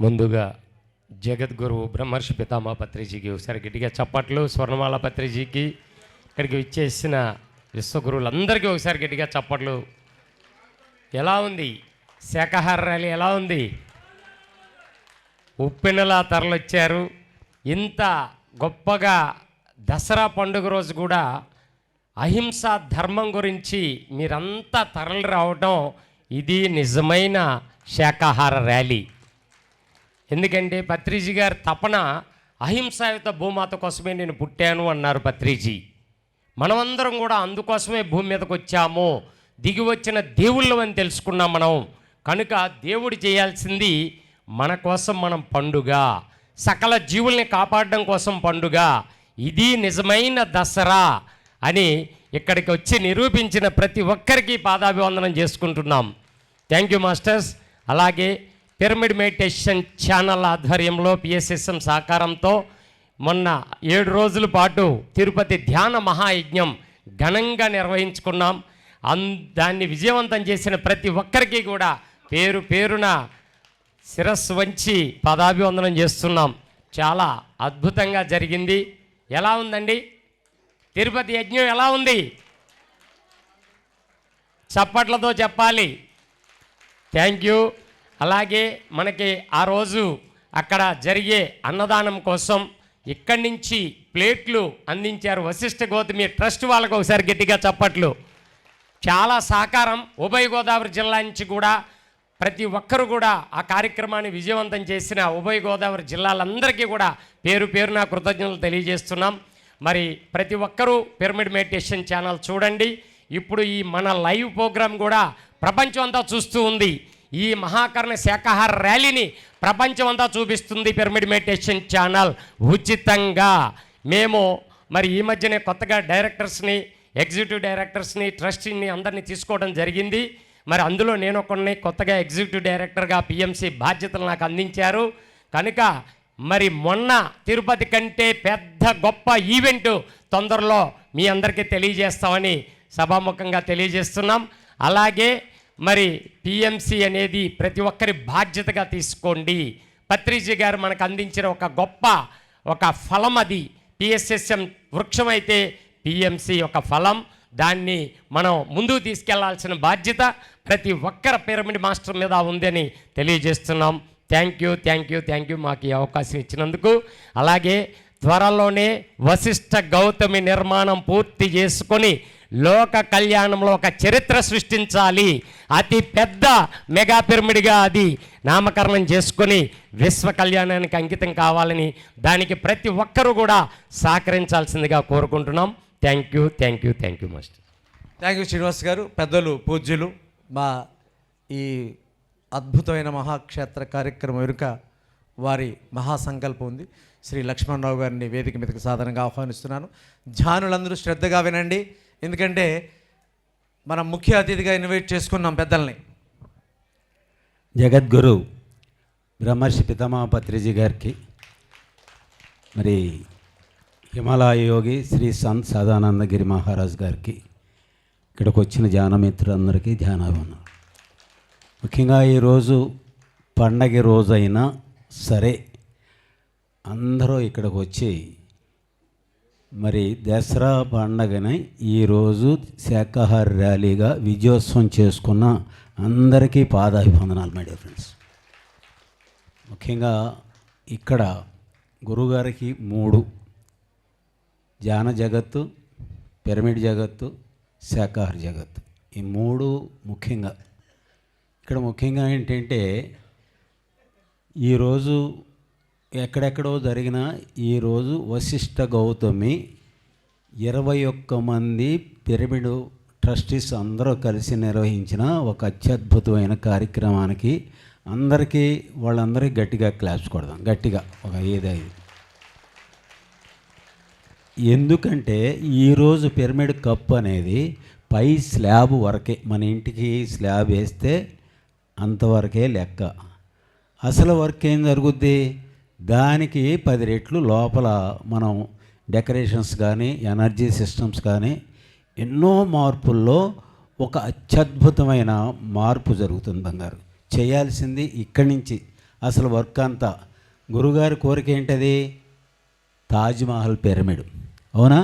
ముందుగా జగద్గురువు బ్రహ్మర్షి పితామహ పత్రిజీకి ఒకసారి గట్టిగా చప్పట్లు, స్వర్ణమాల పత్రిజీకి, ఇక్కడికి విచ్చేసిన విశ్వగురువులందరికీ ఒకసారి గట్టిగా చప్పట్లు. ఎలా ఉంది శాకాహార ర్యాలీ? ఎలా ఉంది? ఉప్పెనలా తరలొచ్చారు. ఇంత గొప్పగా దసరా పండుగ రోజు కూడా అహింసా ధర్మం గురించి మీరంతా తరలి రావడం ఇది నిజమైన శాకాహార ర్యాలీ. ఎందుకంటే పత్రిజీ గారి తపన అహింసాయుత భూమాత కోసమే నేను పుట్టాను అన్నారు పత్రిజీ. మనమందరం కూడా అందుకోసమే భూమి మీదకి వచ్చాము, దిగి వచ్చిన దేవుళ్ళు అని తెలుసుకున్నాం మనం. కనుక దేవుడు చేయాల్సింది మన కోసం మనం పండుగ, సకల జీవుల్ని కాపాడడం కోసం పండుగ, ఇది నిజమైన దసరా అని ఇక్కడికి వచ్చి నిరూపించిన ప్రతి ఒక్కరికి పాదాభివందనం చేసుకుంటున్నాం. Thank you masters. అలాగే పిరమిడ్ మెడిటేషన్ ఛానల్ ఆధ్వర్యంలో పిఎస్ఎస్ఎం సహకారంతో మొన్న 7 రోజుల పాటు తిరుపతి ధ్యాన మహాయజ్ఞం ఘనంగా నిర్వహించుకున్నాం. దాన్ని విజయవంతం చేసిన ప్రతి ఒక్కరికి కూడా పేరు పేరున శిరస్సు వంచి పాదాభివందనం చేస్తున్నాం. చాలా అద్భుతంగా జరిగింది. ఎలా ఉందండి తిరుపతి యజ్ఞం? ఎలా ఉంది? చప్పట్లతో చెప్పాలి. Thank you. అలాగే మనకి ఆ రోజు అక్కడ జరిగే అన్నదానం కోసం ఇక్కడి నుంచి ప్లేట్లు అందించారు వశిష్ఠ గౌతమి ట్రస్ట్ వాళ్ళకు. ఒకసారి గట్టిగా చప్పట్లు. చాలా సహకారం. ఉభయ గోదావరి జిల్లా నుంచి కూడా ప్రతి ఒక్కరు కూడా ఆ కార్యక్రమాన్ని విజయవంతం చేసిన ఉభయ గోదావరి జిల్లాలందరికీ కూడా పేరు పేరున కృతజ్ఞతలు తెలియజేస్తున్నాం. మరి ప్రతి ఒక్కరూ పిరమిడ్ మెడిటేషన్ ఛానల్ చూడండి. ఇప్పుడు ఈ మన లైవ్ ప్రోగ్రాం కూడా ప్రపంచం అంతా చూస్తూ ఉంది. ఈ మహాకరణ శాకాహార ర్యాలీని ప్రపంచం అంతా చూపిస్తుంది పిరమిడ్ మెడిటేషన్ ఛానల్ ఉచితంగా. మేము మరి ఈ మధ్యనే కొత్తగా డైరెక్టర్స్ని, ఎగ్జిక్యూటివ్ డైరెక్టర్స్ని, ట్రస్టీని అందరినీ తీసుకోవడం జరిగింది. మరి అందులో నేను కొన్ని కొత్తగా ఎగ్జిక్యూటివ్ డైరెక్టర్గా పిఎంసి బాధ్యతలు నాకు అందించారు. కనుక మరి మొన్న తిరుపతి కంటే పెద్ద గొప్ప ఈవెంట్ తొందరలో మీ అందరికీ తెలియజేస్తామని సభాముఖంగా తెలియజేస్తున్నాం. అలాగే మరి పిఎంసి అనేది ప్రతి ఒక్కరి బాధ్యతగా తీసుకోండి. పత్రిజీ గారు మనకు అందించిన ఒక గొప్ప ఫలం అది. పిఎస్ఎస్ఎం వృక్షం అయితే పిఎంసి ఒక ఫలం. దాన్ని మనం ముందుకు తీసుకెళ్లాల్సిన బాధ్యత ప్రతి ఒక్కరి పిరమిడ్ మాస్టర్ మీద ఉందని తెలియజేస్తున్నాం. Thank you, thank you, thank you మాకు ఈ అవకాశం ఇచ్చినందుకు. అలాగే త్వరలోనే వశిష్ఠ గౌతమి నిర్మాణం పూర్తి చేసుకొని లోక కళ్యాణంలో ఒక చరిత్ర సృష్టించాలి. అతి పెద్ద మెగా పిరమిడ్గా అది నామకరణం చేసుకొని విశ్వ కళ్యాణానికి అంకితం కావాలని దానికి ప్రతి ఒక్కరూ కూడా సహకరించాల్సిందిగా కోరుకుంటున్నాం. Thank you, thank you, thank you master. Thank you Srinivas గారు. పెద్దలు పూజ్యులు మా ఈ అద్భుతమైన మహాక్షేత్ర కార్యక్రమం వెనుక వారి మహాసంకల్పం ఉంది. శ్రీ లక్ష్మణరావు గారిని వేదిక మీదకి సాధారణంగా ఆహ్వానిస్తున్నాను. ధ్యానులందరూ శ్రద్ధగా వినండి. ఎందుకంటే మనం ముఖ్య అతిథిగా ఇన్వైట్ చేసుకున్నాం పెద్దల్ని. జగద్గురు బ్రహ్మర్షి పితామహ పత్రిజీ గారికి, మరి హిమాలయ యోగి శ్రీ సంత్ సదానందగిరి మహారాజ్ గారికి, ఇక్కడికి వచ్చిన ధ్యానమిత్రులందరికీ ధ్యానాభివందనం. ముఖ్యంగా ఈరోజు పండగ రోజైనా సరే అందరూ ఇక్కడికి వచ్చి మరి దసరా పండగని ఈరోజు శాకాహార ర్యాలీగా విజయోత్సవం చేసుకున్న అందరికీ పాదాభివందనాలు మై డియర్ ఫ్రెండ్స్. ముఖ్యంగా ఇక్కడ గురుగారికి 3 ధ్యాన జగత్తు, పిరమిడ్ జగత్తు, శాకాహార జగత్తు, ఈ 3 ముఖ్యంగా ఇక్కడ ముఖ్యంగా ఏంటంటే ఈరోజు ఎక్కడెక్కడో జరిగిన ఈరోజు వశిష్ఠ గౌతమి 21 మంది పిరమిడ్ ట్రస్టీస్ అందరూ కలిసి నిర్వహించిన ఒక అత్యద్భుతమైన కార్యక్రమానికి అందరికీ వాళ్ళందరికీ గట్టిగా క్లాప్స్ కొడదాం. గట్టిగా ఒక 5. ఎందుకంటే ఈరోజు పిరమిడ్ కప్ అనేది పై స్లాబ్ వరకే, మన ఇంటికి స్లాబ్ వేస్తే అంతవరకే లెక్క. అసలు వర్క్ ఏం జరుగుద్ది? దానికి 10 రెట్లు లోపల మనం డెకరేషన్స్ కానీ ఎనర్జీ సిస్టమ్స్ కానీ ఎన్నో మార్పుల్లో ఒక అత్యద్భుతమైన మార్పు జరుగుతుంది. బంగారు చేయాల్సింది ఇక్కడి నుంచి అసలు వర్క్ అంతా. గురుగారి కోరిక ఏంటది? తాజ్మహల్ పిరమిడ్, అవునా?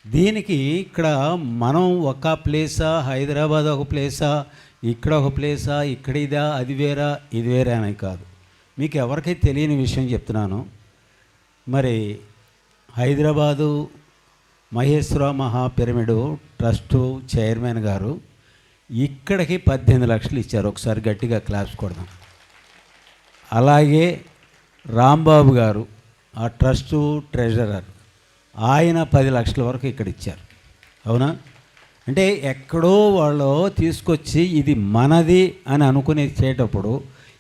దీనికి ఇక్కడ మనం ఒక ప్లేసా, హైదరాబాద్ ఒక ప్లేసా, ఇక్కడ ఒక ప్లేసా, ఇక్కడ ఇదా, అది వేరా, ఇది వేరా అని కాదు. మీకు ఎవరికైతే తెలియని విషయం చెప్తున్నాను. మరి హైదరాబాదు మహేశ్వర మహా పిరమిడ్ ట్రస్టు చైర్మన్ గారు ఇక్కడికి 18 లక్షలు ఇచ్చారు. ఒకసారి గట్టిగా క్లాప్స్ కొడదాం. అలాగే రాంబాబు గారు ఆ ట్రస్టు ట్రెజరర్, ఆయన 10 లక్షల వరకు ఇక్కడ ఇచ్చారు, అవునా? అంటే ఎక్కడో వాళ్ళు తీసుకొచ్చి ఇది మనది అని అనుకుని ఇచ్చేటప్పుడు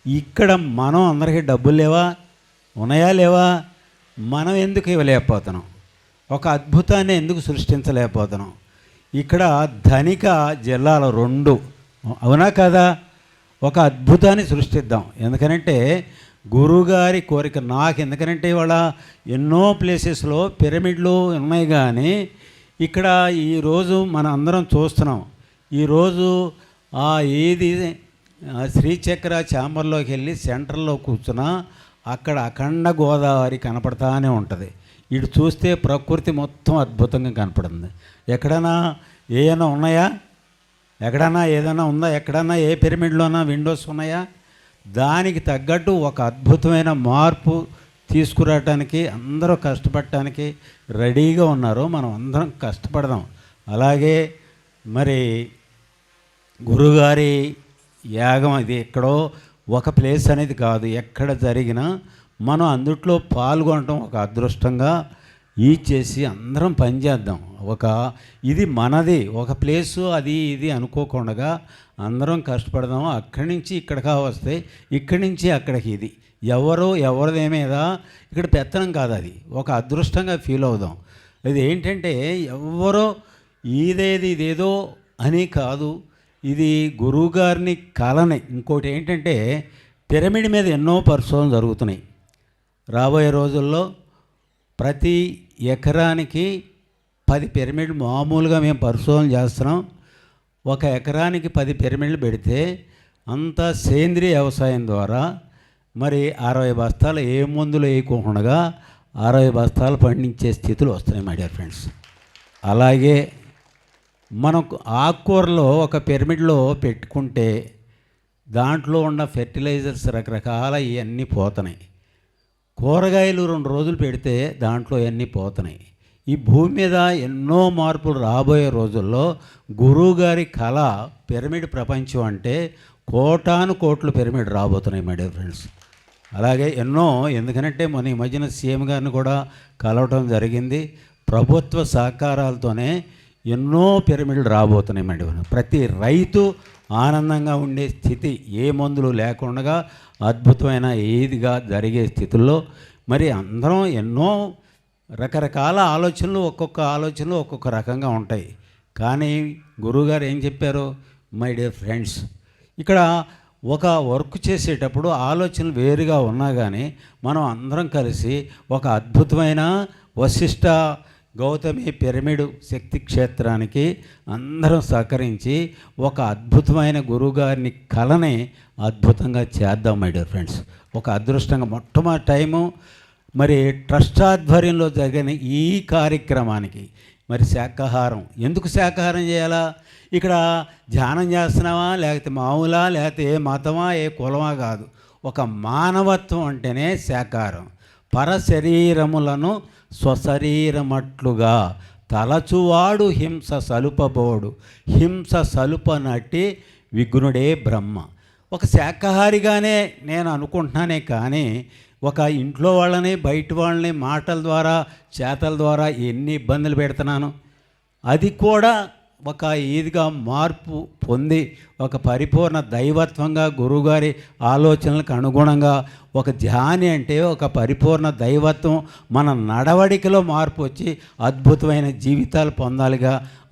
ఇక్కడ మనం అందరికీ డబ్బులు లేవా, ఉన్నాయా లేవా? మనం ఎందుకు ఇవ్వలేకపోతున్నాం? ఒక అద్భుతాన్ని ఎందుకు సృష్టించలేకపోతున్నాం? ఇక్కడ ధనిక జిల్లాల 2, అవునా కదా? ఒక అద్భుతాన్ని సృష్టిద్దాం. ఎందుకనంటే గురువుగారి కోరిక నాకు. ఎందుకనంటే ఇవాళ ఎన్నో ప్లేసెస్లో పిరమిడ్లు ఉన్నాయి, కానీ ఇక్కడ ఈరోజు మనం అందరం చూస్తున్నాం. ఈరోజు ఏది శ్రీచక్ర ఛాంబర్లోకి వెళ్ళి సెంటర్లో కూర్చున్నా అక్కడ అఖండ గోదావరి కనపడతానే ఉంటుంది. ఇటు చూస్తే ప్రకృతి మొత్తం అద్భుతంగా కనపడుతుంది. ఎక్కడైనా ఏమైనా ఉన్నాయా? ఎక్కడన్నా ఏదైనా ఉందా? ఎక్కడన్నా ఏ పిరమిడ్లోనా విండోస్ ఉన్నాయా? దానికి తగ్గట్టు ఒక అద్భుతమైన మార్పు తీసుకురావటానికి అందరూ కష్టపడటానికి రెడీగా ఉన్నారు. మనం అందరం కష్టపడదాం. అలాగే మరి గురుగారి యాగం అది ఎక్కడో ఒక ప్లేస్ అనేది కాదు, ఎక్కడ జరిగినా మనం అందుట్లో పాల్గొనటం ఒక అదృష్టంగా చేసి అందరం పనిచేద్దాం. ఇది మనది, ఒక ప్లేసు అది ఇది అనుకోకుండా అందరం కష్టపడదాం. అక్కడి నుంచి ఇక్కడికి వస్తే ఇక్కడి నుంచి అక్కడికి ఇది ఎవరిదేమేదా ఇక్కడ పెత్తనం కాదు, అది ఒక అదృష్టంగా ఫీల్ అవుదాం. అది ఏంటంటే ఎవరో ఇదేదో అని కాదు, ఇది గురువుగారిని కలని. ఇంకోటి ఏంటంటే పిరమిడ్ మీద ఎన్నో పరిశోధనలు జరుగుతున్నాయి. రాబోయే రోజుల్లో ప్రతి ఎకరానికి 10 పిరమిడ్లు మామూలుగా మేము పరిశోధన చేస్తున్నాం. ఒక ఎకరానికి 10 పిరమిడ్లు పెడితే అంతా సేంద్రియ వ్యవసాయం ద్వారా మరి 60 బస్తాలు ఏ మందులు వేయకుండా 60 బస్తాలు పండించే స్థితులు వస్తున్నాయి మై డియర్ ఫ్రెండ్స్. అలాగే మనకు ఆకుకూరలో ఒక పిరమిడ్లో పెట్టుకుంటే దాంట్లో ఉన్న ఫెర్టిలైజర్స్ రకరకాల ఇవన్నీ పోతున్నాయి. కూరగాయలు 2 రోజులు పెడితే దాంట్లో ఇవన్నీ పోతున్నాయి. ఈ భూమి మీద ఎన్నో మార్పులు రాబోయే రోజుల్లో గురువుగారి కళ పిరమిడ్ ప్రపంచం అంటే కోటాను కోట్ల పిరమిడ్ రాబోతున్నాయి మై డియర్ ఫ్రెండ్స్. అలాగే ఎన్నో, ఎందుకంటే మన ఈ మధ్యన సీఎం గారిని కూడా కలవటం జరిగింది. ప్రభుత్వ సహకారాలతోనే ఎన్నో పిరమిడ్లు రాబోతున్నాయి మై డియర్. ప్రతి రైతు ఆనందంగా ఉండే స్థితి, ఏ మందులు లేకుండా అద్భుతమైన ఏదిగా జరిగే స్థితుల్లో మరి అందరం ఎన్నో రకరకాల ఆలోచనలు, ఒక్కొక్క రకంగా ఉంటాయి. కానీ గురువుగారు ఏం చెప్పారు మై డియర్ ఫ్రెండ్స్, ఇక్కడ ఒక వర్క్ చేసేటప్పుడు ఆలోచనలు వేరుగా ఉన్నా కానీ మనం అందరం కలిసి ఒక అద్భుతమైన వశిష్ఠ గౌతమి పిరమిడ్ శక్తి క్షేత్రానికి అందరం సహకరించి ఒక అద్భుతమైన గురువుగారిని కళని అద్భుతంగా చేద్దాం మై డియర్ ఫ్రెండ్స్. ఒక అదృష్టంగా మొట్టమొదటి టైము మరి ట్రస్ట్ ఆధ్వర్యంలో జరిగిన ఈ కార్యక్రమానికి మరి శాకాహారం, ఎందుకు శాకాహారం చేయాలా? ఇక్కడ ధ్యానం చేస్తున్నావా, లేకపోతే మామూలా, లేకపోతే ఏ మతమా ఏ కులమా కాదు, ఒక మానవత్వం అంటేనే శాకాహారం. పరశరీరములను స్వశరీరమట్లుగా తలచువాడు హింస సలుపబోడు, హింస సలుపనట్టి విఘ్నుడే బ్రహ్మ. ఒక శాకాహారిగానే నేను అనుకుంటున్నానే కానీ ఒక ఇంట్లో వాళ్ళని బయట వాళ్ళని మాటల ద్వారా చేతల ద్వారా ఎన్ని ఇబ్బందులు పెడుతున్నాను. అది కూడా ఒక ఈదిగా మార్పు పొంది ఒక పరిపూర్ణ దైవత్వంగా గురువుగారి ఆలోచనలకు అనుగుణంగా ఒక ధ్యాని అంటే ఒక పరిపూర్ణ దైవత్వం మన నడవడికలో మార్పు వచ్చి అద్భుతమైన జీవితాలు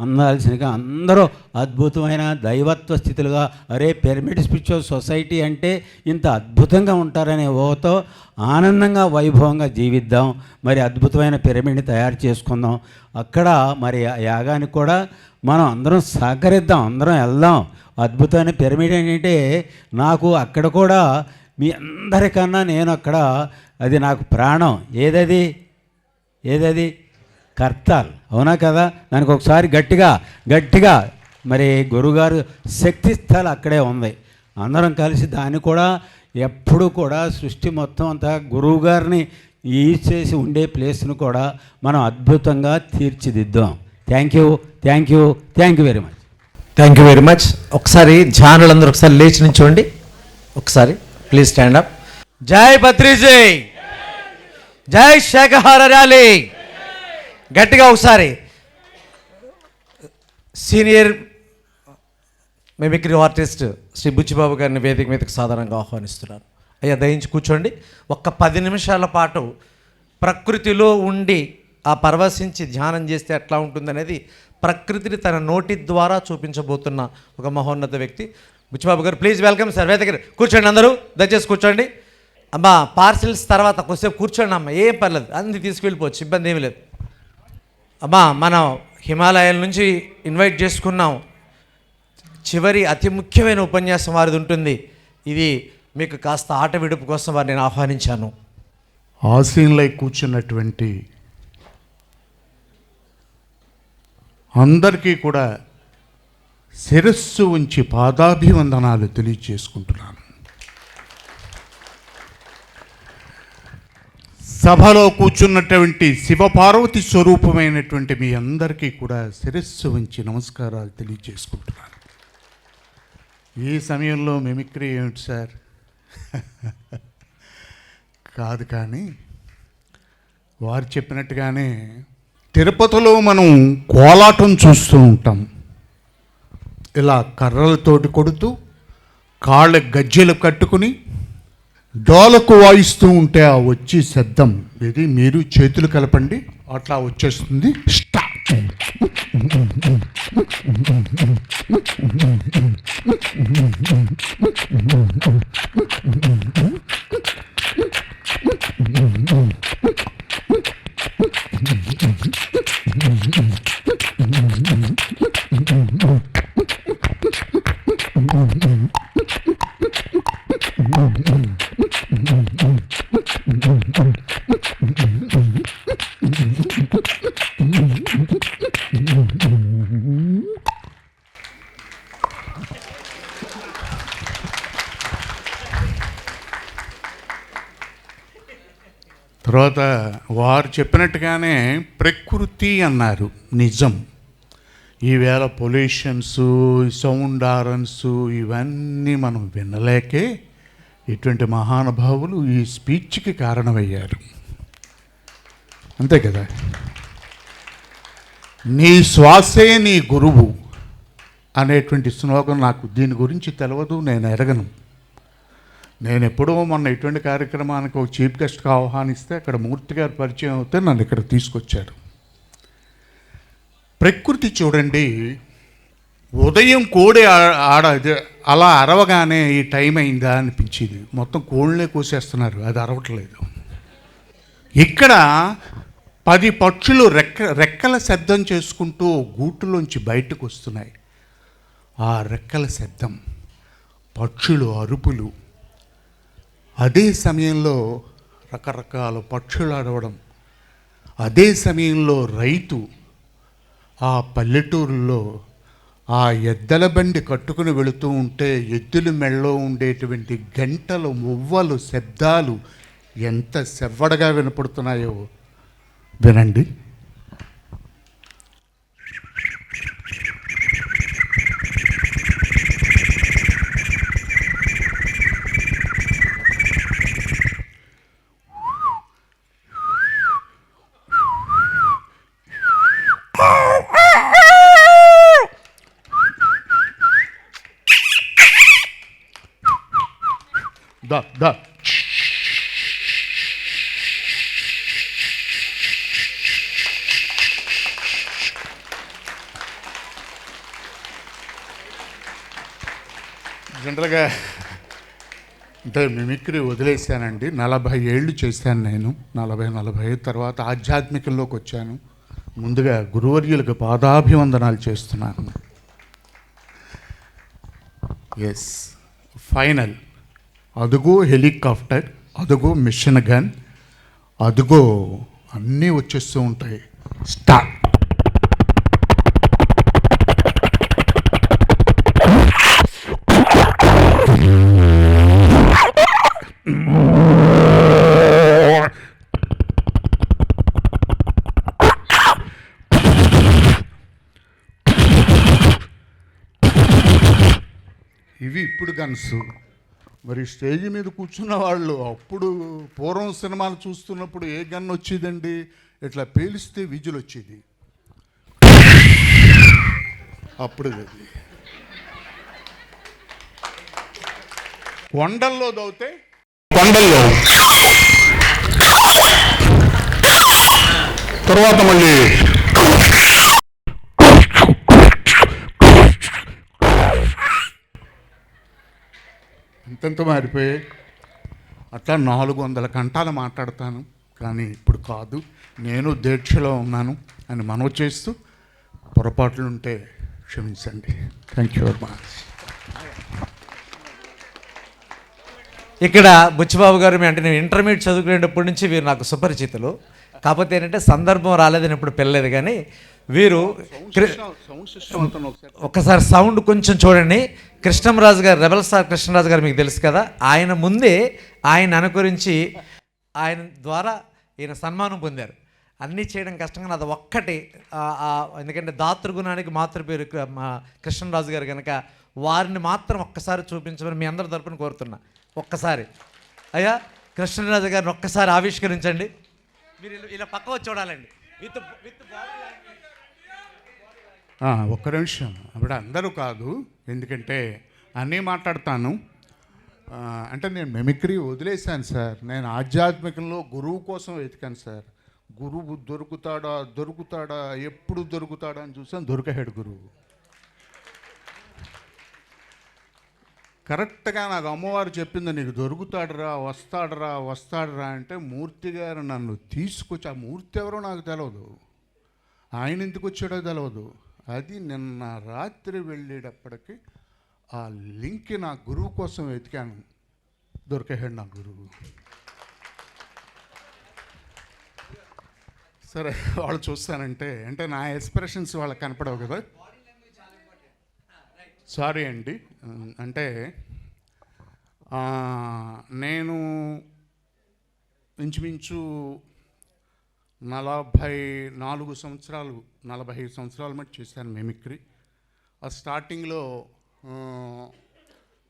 అందాల్సినగా అందరూ అద్భుతమైన దైవత్వ స్థితులుగా, అరే పిరమిడ్ స్పిరిచువల్ సొసైటీ అంటే ఇంత అద్భుతంగా ఉంటారనే ఓతో ఆనందంగా వైభవంగా జీవిద్దాం. మరి అద్భుతమైన పిరమిడ్ని తయారు చేసుకుందాం. అక్కడ మరి ఆ యాగానికి కూడా మనం అందరం సహకరిద్దాం, అందరం వెళ్దాం. అద్భుతమైన పిరమిడ్ ఏంటంటే నాకు అక్కడ కూడా మీ అందరికన్నా నేను అక్కడ అది నాకు ప్రాణం. ఏదది కర్తాల్, అవునా కదా? దానికి ఒకసారి గట్టిగా మరి గురుగారు శక్తి స్థలం అక్కడే ఉంది. అందరం కలిసి దాన్ని కూడా ఎప్పుడు కూడా సృష్టి మొత్తం అంతా గురువుగారిని యూజ్ చేసి ఉండే ప్లేస్ను కూడా మనం అద్భుతంగా తీర్చిదిద్దాం. Thank you very much. Thank you very much. ఒకసారి ధ్యానులందరూ ఒకసారి లేచి నించోండి. ఒకసారి ప్లీజ్ స్టాండ్ అప్. జై బద్రీజీ, జై శాఖహార ర్యాలీ. గట్టిగా ఒకసారి. Senior mimicry artist Shri Buchibabu గారిని వేదిక మీదకి సాధారణంగా ఆహ్వానిస్తున్నాను. అయ్యా దయించి కూర్చోండి. ఒక్క 10 నిమిషాల పాటు ప్రకృతిలో ఉండి ఆ పరవశించి ధ్యానం చేస్తే ఎట్లా ఉంటుందనేది ప్రకృతిని తన నోటి ద్వారా చూపించబోతున్న ఒక మహోన్నత వ్యక్తి బుచ్చిబాబు గారు. Please welcome sir. వేదిక కూర్చోండి, అందరూ దయచేసి కూర్చోండి. అమ్మా పార్సిల్స్ తర్వాత కొద్దిసేపు కూర్చోండి అమ్మ, ఏం పర్లేదు, అన్ని తీసుకువెళ్ళిపోవచ్చు, ఇబ్బంది ఏమీ లేదు. అమ్మా మనం హిమాలయాల నుంచి ఇన్వైట్ చేసుకున్నాం. చివరి అతి ముఖ్యమైన ఉపన్యాసం వారిది ఉంటుంది. ఇది మీకు కాస్త ఆట విడుపు కోసం వారిని నేను ఆహ్వానించాను. ఆసీన్లై కూర్చున్నటువంటి అందరికీ కూడా శిరస్సు ఉంచి పాదాభివందనాలు తెలియజేసుకుంటున్నాను. సభలో కూర్చున్నటువంటి శివపార్వతి స్వరూపమైనటువంటి మీ అందరికీ కూడా శిరస్సు ఉంచి నమస్కారాలు తెలియజేసుకుంటున్నాను. ఈ సమయంలో మిమిక్రీ ఏమిటి సార్? కాదు, కానీ వారు చెప్పినట్టుగానే తిరుపతిలో మనం కోలాటం చూస్తూ ఉంటాం. ఇలా కర్రలతోటి కొడుతూ కాళ్ళ గజ్జెలు కట్టుకుని డోలకు వాయిస్తూ ఉంటే ఆ వచ్చి శబ్దం ఇది. మీరు చేతులు కలపండి, అట్లా వచ్చేస్తుంది. స్టార్ట్. తర్వాత వారు చెప్పినట్టుగానే ప్రకృతి అన్నారు. నిజం. ఈవేళ పొల్యూషన్స్, సౌండ్ హారన్స్ ఇవన్నీ మనం వినలేకే ఇటువంటి మహానుభావులు ఈ స్పీచ్కి కారణమయ్యారు. అంతే కదా. నీ శ్వాసే నీ గురువు అనేటువంటి స్లోగన్ నాకు దీని గురించి తెలియదు, నేను ఎరగను. నేను ఎప్పుడో మొన్న ఇటువంటి కార్యక్రమానికి ఒక చీఫ్ గెస్ట్గా ఆహ్వానిస్తే అక్కడ మూర్తి గారు పరిచయం అవుతే నన్ను ఇక్కడ తీసుకొచ్చారు. ప్రకృతి చూడండి, ఉదయం కోడి అలా అరవగానే ఈ టైం అయిందా అనిపించేది. మొత్తం కోళ్ళనే కోసేస్తున్నారు, అది అరవట్లేదు. ఇక్కడ 10 పక్షులు రెక్కల శబ్దం చేసుకుంటూ గూటులోంచి బయటకు వస్తున్నాయి. ఆ రెక్కల శబ్దం, పక్షులు అరుపులు, అదే సమయంలో రకరకాల పక్షులు అరవడం, అదే సమయంలో రైతు ఆ పల్లెటూరులో ఆ ఎద్దల బండి కట్టుకుని వెళుతూ ఉంటే ఎద్దుల మెళ్ళలో ఉండేటువంటి గంటలు, మువ్వలు, శబ్దాలు ఎంత సెవ్వడగా వినపడుతున్నాయో వినండి. దా జనరల్గా అంటే మిమిక్రీ వదిలేశానండి. 40 ఏళ్ళు చేశాను నేను. 40 తర్వాత ఆధ్యాత్మికంలోకి వచ్చాను. ముందుగా గురువర్యులకు పాదాభివందనాలు చేస్తున్నాను. ఎస్, ఫైనల్ అదుగో హెలికాప్టర్, అదుగో మిషన్ గన్, అదుగో అన్నీ వచ్చేస్తూ ఉంటాయి. స్టార్ట్. ఇవి ఇప్పుడు గన్స్. మరి స్టేజ్ మీద కూర్చున్న వాళ్ళు అప్పుడు పూర్వం సినిమాలు చూస్తున్నప్పుడు ఏ గన్ వచ్చేదండి, ఇట్లా పేలిస్తే విజులు వచ్చేది. అప్పుడు అది కొండల్లో దౌతే కొండల్లో తర్వాత మళ్ళీ ఇంతంత మారిపోయాయి. అట్లా 400 గంటలు మాట్లాడతాను, కానీ ఇప్పుడు కాదు. నేను దీక్షలో ఉన్నాను అని మనవి చేస్తూ పొరపాట్లుంటే క్షమించండి. Thank you very much. ఇక్కడ బుచ్చిబాబు గారు అంటే నేను ఇంటర్మీడియట్ చదువుకునేటప్పటి నుంచి వీరు నాకు సుపరిచితులు. కాకపోతే ఏంటంటే సందర్భం రాలేదని ఇప్పుడు పిల్లలేదు. కానీ వీరు ఒక్కసారి సౌండ్ కొంచెం చూడండి. కృష్ణంరాజు గారు, రెబల్ స్టార్ కృష్ణరాజు గారు మీకు తెలుసు కదా, ఆయన ముందే ఆయన అనుకరించి ఆయన ద్వారా ఈయన సన్మానం పొందారు. అన్నీ చేయడం కష్టంగా అది ఒక్కటి. ఎందుకంటే దాతృగుణానికి మాతృ పేరు కృష్ణరాజు గారు కనుక వారిని మాత్రం ఒక్కసారి చూపించమని మీ అందరి తరపున కోరుతున్నా. ఒక్కసారి అయ్యా కృష్ణరాజు గారిని ఒక్కసారి ఆవిష్కరించండి. మీరు ఇలా పక్క వచ్చి చూడాలండి. విత్ ఒక్క నిమిషం. అప్పుడు అందరూ కాదు, ఎందుకంటే అన్నీ మాట్లాడతాను. అంటే నేను మెమిక్రీ వదిలేశాను సార్. నేను ఆధ్యాత్మికంలో గురువు కోసం వెతికాను సార్. గురువు దొరుకుతాడా ఎప్పుడు దొరుకుతాడా అని చూసాను, దొరికాడు గురువు. కరెక్ట్గా నాకు అమ్మవారు చెప్పింది, నీకు దొరుకుతాడరా వస్తాడరా అంటే మూర్తి గారు నన్ను తీసుకొచ్చి, ఆ మూర్తి ఎవరో నాకు తెలియదు, ఆయన ఎందుకు వచ్చాడో తెలియదు. అది నిన్న రాత్రి వెళ్ళేటప్పటికి ఆ లింక్ నా గురువు కోసం వెతికాను, దొరికాడు నా గురువు. సరే వాళ్ళు చూస్తానంటే అంటే నా ఎక్స్ప్రెషన్స్ వాళ్ళకి కనపడవు కదా. సారీ అండి. అంటే నేను ఇంచుమించు 45 సంవత్సరాలు మట్టి చేశాను మెమిక్రీ. ఆ స్టార్టింగ్లో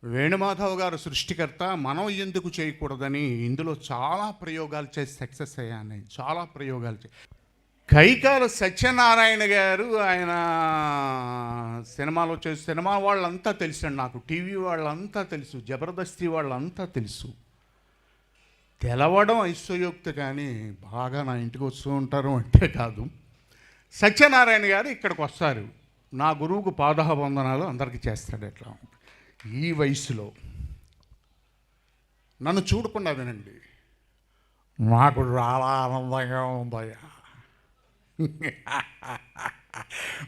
వేణుమాధవ్ గారు సృష్టికర్త, మనం ఎందుకు చేయకూడదని ఇందులో చాలా ప్రయోగాలు చేసి సక్సెస్ అయ్యాను. చాలా ప్రయోగాలు కైకాల సత్యనారాయణ గారు, ఆయన సినిమాలో చేసి సినిమా వాళ్ళంతా తెలుసండి నాకు, టీవీ వాళ్ళంతా తెలుసు, జబర్దస్తి వాళ్ళంతా తెలుసు. తెలవడం ఐశ్వర్యోక్తి, కానీ బాగా నా ఇంటికి వస్తూ ఉంటారు అంటే కాదు. సత్యనారాయణ గారు ఇక్కడికి వస్తారు, నా గురువుకు పాదాభివందనాలు అందరికీ చేస్తాడు. ఎట్లా ఈ వయసులో నన్ను చూడకుండా వినండి, నాకు చాలా ఆనందంగా ఉందయ్యా.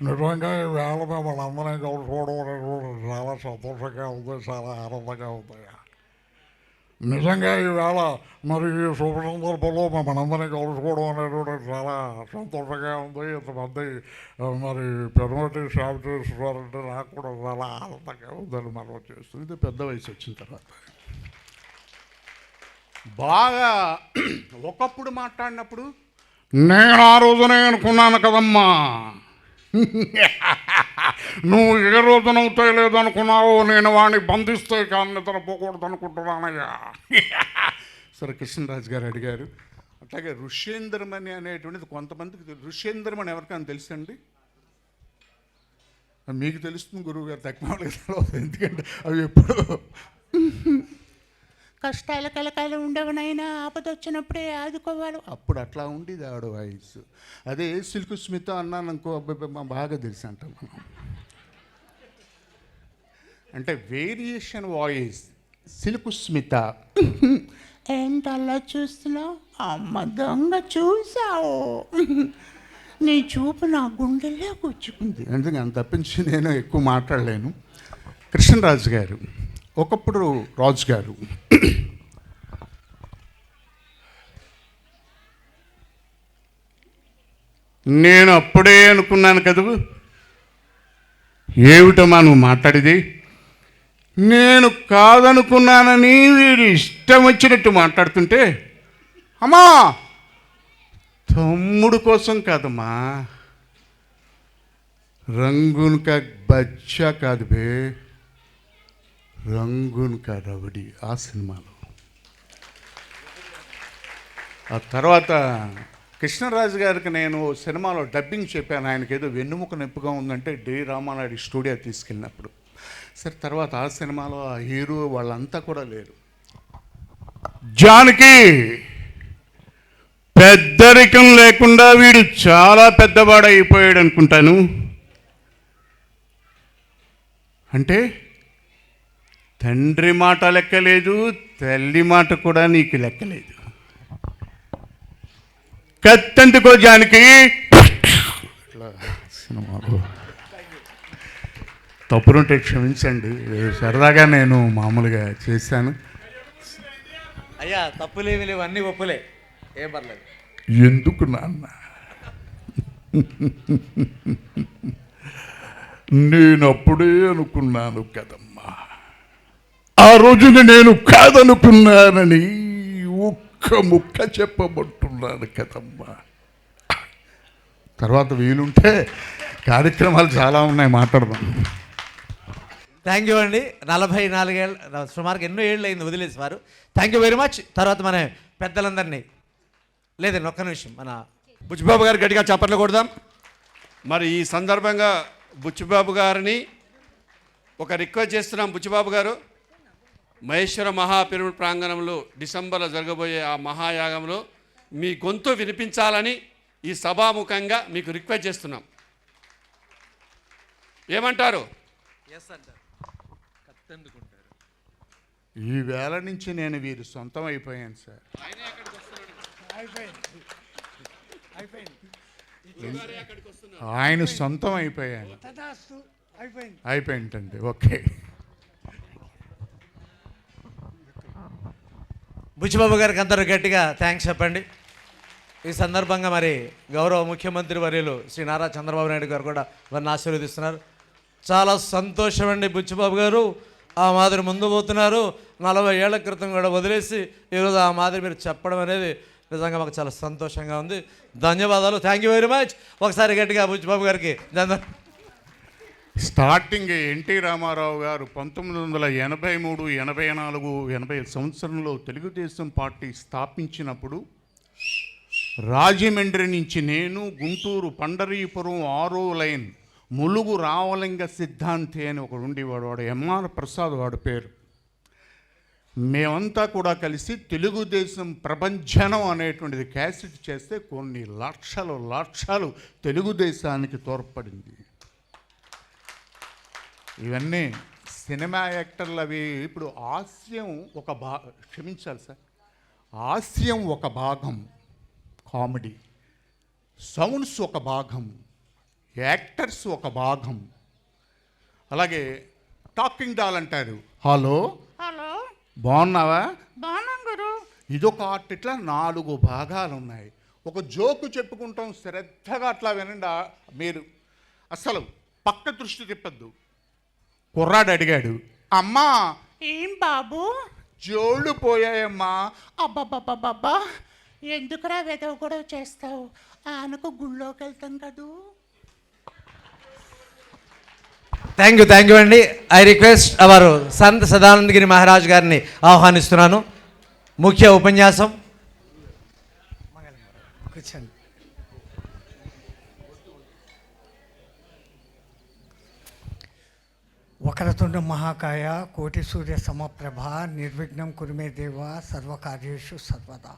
నిజంగా ఈ వేళ మనందరం కలుసుకోవడం చాలా సంతోషంగా ఉంది, చాలా ఆనందంగా ఉందయ్యా. నిజంగా ఈవేళ మరి ఈ శుభ సందర్భంలో మనందరం కలుసుకోవడం అనేటువంటి చాలా సంతోషంగా ఉంది. ఇంతమంది మరి పెరుమటి సేవ చేస్తున్నారంటే నాకు కూడా చాలా ఆనందంగా ఉందని మనం చేస్తుంది. ఇది పెద్ద వయసు వచ్చిన తర్వాత బాగా ఒకప్పుడు మాట్లాడినప్పుడు నేను ఆ రోజునే అనుకున్నాను కదమ్మా, నువ్వు ఏ రోజునవుతాయి లేదనుకున్నావు, నేను వాడిని బంధిస్తే కానీ నిద్రపోకూడదు అనుకుంటున్నానయ్యా. సరే కృష్ణరాజు గారు అడిగారు. అట్లాగే ఋష్యేంద్రమణి అనేటువంటిది కొంతమందికి ఋష్యేంద్రమణి ఎవరికైనా తెలుసండి? మీకు తెలుస్తుంది గురువు గారు, తక్కువ తెలియదు. ఎందుకంటే అవి ఎప్పుడు కష్టాల కలకాలు ఉండవనైనా ఆపదొచ్చినప్పుడే ఆదుకోవాలి. అప్పుడు అట్లా ఉండేది ఆవిడ వాయిస్. అదే సిల్క్ స్మిత అన్నాను అనుకో, అబ్బాయి బాగా తెలుసు అంటాం మనం. అంటే వేరియేషన్ వాయిస్. సిల్క్ స్మిత ఏంటల్లా చూస్తున్నావు, అమ్మ దొంగ చూసావు, నీ చూపు నా గుండెల్లో కూర్చుకుంది. అందుకని అంత తప్పించి నేను ఎక్కువ మాట్లాడలేను. కృష్ణరాజు గారు ఒకప్పుడు రాజు గారు నేను అప్పుడే అనుకున్నాను కదూ, ఏమిటమ్మా నువ్వు మాట్లాడేది, నేను కాదనుకున్నానని వీడు ఇష్టం వచ్చినట్టు మాట్లాడుతుంటే, అమ్మా తమ్ముడు కోసం కాదమ్మా, రంగున్ కా బచ్చా కాదు బే, రంగున్ కా రవడి ఆ సినిమాలో. ఆ తర్వాత కృష్ణరాజు గారికి నేను సినిమాలో డబ్బింగ్ చెప్పాను. ఆయనకి ఏదో వెన్నుముక నొప్పిగా ఉందంటే డి రామానాయుడు స్టూడియో తీసుకెళ్ళినప్పుడు. సరే తర్వాత ఆ సినిమాలో ఆ హీరో వాళ్ళంతా కూడా లేరు. జానకి పెద్దరికం లేకుండా వీడు చాలా పెద్దవాడు అయిపోయాడు అనుకుంటాను. అంటే తండ్రి మాట లెక్కలేదు, తల్లి మాట కూడా నీకు లెక్కలేదు. కత్తందుకో జానకి. సినిమాలో తప్పులుంటే క్షమించండి, సరదాగా నేను మామూలుగా చేశాను. అయ్యా తప్పులేమి లేవు, అన్నీ ఒప్పులే, ఏం పర్లేదు. ఎందుకు నాన్న, నేను అప్పుడే అనుకున్నాను కదమ్మా, ఆ రోజున నేను కాదనుకున్నానని ఒక్క ముక్క చెప్పబట్టున్నాను కదమ్మా. తర్వాత వీలుంటే కార్యక్రమాలు చాలా ఉన్నాయి, మాట్లాడదాం. థ్యాంక్ యూ అండి. 44 ఏళ్ళు సుమారుగా ఎన్నో ఏళ్ళు అయింది వదిలేసేవారు. Thank you very much. తర్వాత మన పెద్దలందరినీ, లేదండి ఒక్క నిమిషం, మన బుచ్చిబాబు గారు గట్టిగా చప్పట్లు కొడదాం. మరి ఈ సందర్భంగా బుచ్చిబాబు గారిని ఒక రిక్వెస్ట్ చేస్తున్నాం. బుచ్చిబాబు గారు, మహేశ్వర మహాపిరమిడ్ ప్రాంగణంలో డిసెంబర్లో జరగబోయే ఆ మహాయాగంలో మీ గొంతు వినిపించాలని ఈ సభాముఖంగా మీకు రిక్వెస్ట్ చేస్తున్నాం. ఏమంటారు? ఈ వేళ నుంచి నేను వీరి సొంతం అయిపోయాను సార్. ఆయన సొంతం అయిపోయాను, అయిపోయిందండి. ఓకే. బుచ్చిబాబు గారికి అందరూ గట్టిగా థ్యాంక్స్ చెప్పండి. ఈ సందర్భంగా మరి గౌరవ ముఖ్యమంత్రి వర్యులు శ్రీ నారా చంద్రబాబు నాయుడు గారు కూడా వారిని ఆశీర్వదిస్తున్నారు. చాలా సంతోషం అండి. బుచ్చిబాబు గారు ఆ మాదిరి ముందు పోతున్నారు. 40 ఏళ్ల క్రితం కూడా వదిలేసి ఈరోజు ఆ మాదిరి మీరు చెప్పడం అనేది నిజంగా మాకు చాలా సంతోషంగా ఉంది. ధన్యవాదాలు. Thank you very much. ఒకసారి గట్టిగా బుచ్చిబాబు గారికి స్టార్టింగ్ ఎన్టీ రామారావు గారు 1983, 84, 80 సంవత్సరంలో తెలుగుదేశం పార్టీ స్థాపించినప్పుడు రాజమండ్రి నుంచి నేను, గుంటూరు పండరీపురం 6వ లైన్ ములుగు రావలింగ సిద్ధాంతి అని ఒకడు ఉండేవాడు, వాడు ఎంఆర్ ప్రసాద్ వాడి పేరు. మేమంతా కూడా కలిసి తెలుగుదేశం ప్రభంజనం అనేటువంటిది క్యాసెట్ చేస్తే కొన్ని లక్షలు తెలుగుదేశానికి తోడ్పడింది. ఇవన్నీ సినిమా యాక్టర్లు అవి. ఇప్పుడు హాస్యం ఒక క్షమించాలి సార్, హాస్యం ఒక భాగం, కామెడీ సౌండ్స్ ఒక భాగం, యాక్టర్స్ ఒక భాగం, అలాగే టాకింగ్ డాల్ అంటారు. హలో హలో, బాగున్నావా, బాగున్నాం గురు. ఇదొక ఆర్ట్. ఇట్లా 4 భాగాలు ఉన్నాయి. ఒక జోకు చెప్పుకుంటాం, శ్రద్ధగా అట్లా వినండి. మీరు అసలు పక్క దృష్టి తిప్పద్దు. కుర్రాడు అడిగాడు, అమ్మా ఏం బాబు? జోళ్ళు పోయాయమ్మా. అబ్బాబ్బాబ్బా, ఎందుకురా వెదవ గొడవ చేస్తావు? ఆనకు గుళ్ళోకి వెళ్తాం కదూ. థ్యాంక్ యూ అండి. I request our Sant Sadanandagiri Maharaj గారిని ఆహ్వానిస్తున్నాను. ముఖ్య ఉపన్యాసం. కూర్చోండి. వక్రతుండ మహాకాయ కోటి సూర్య సమప్రభ నిర్విఘ్నం కురుమే దేవ సర్వకార్యేషు సర్వదా.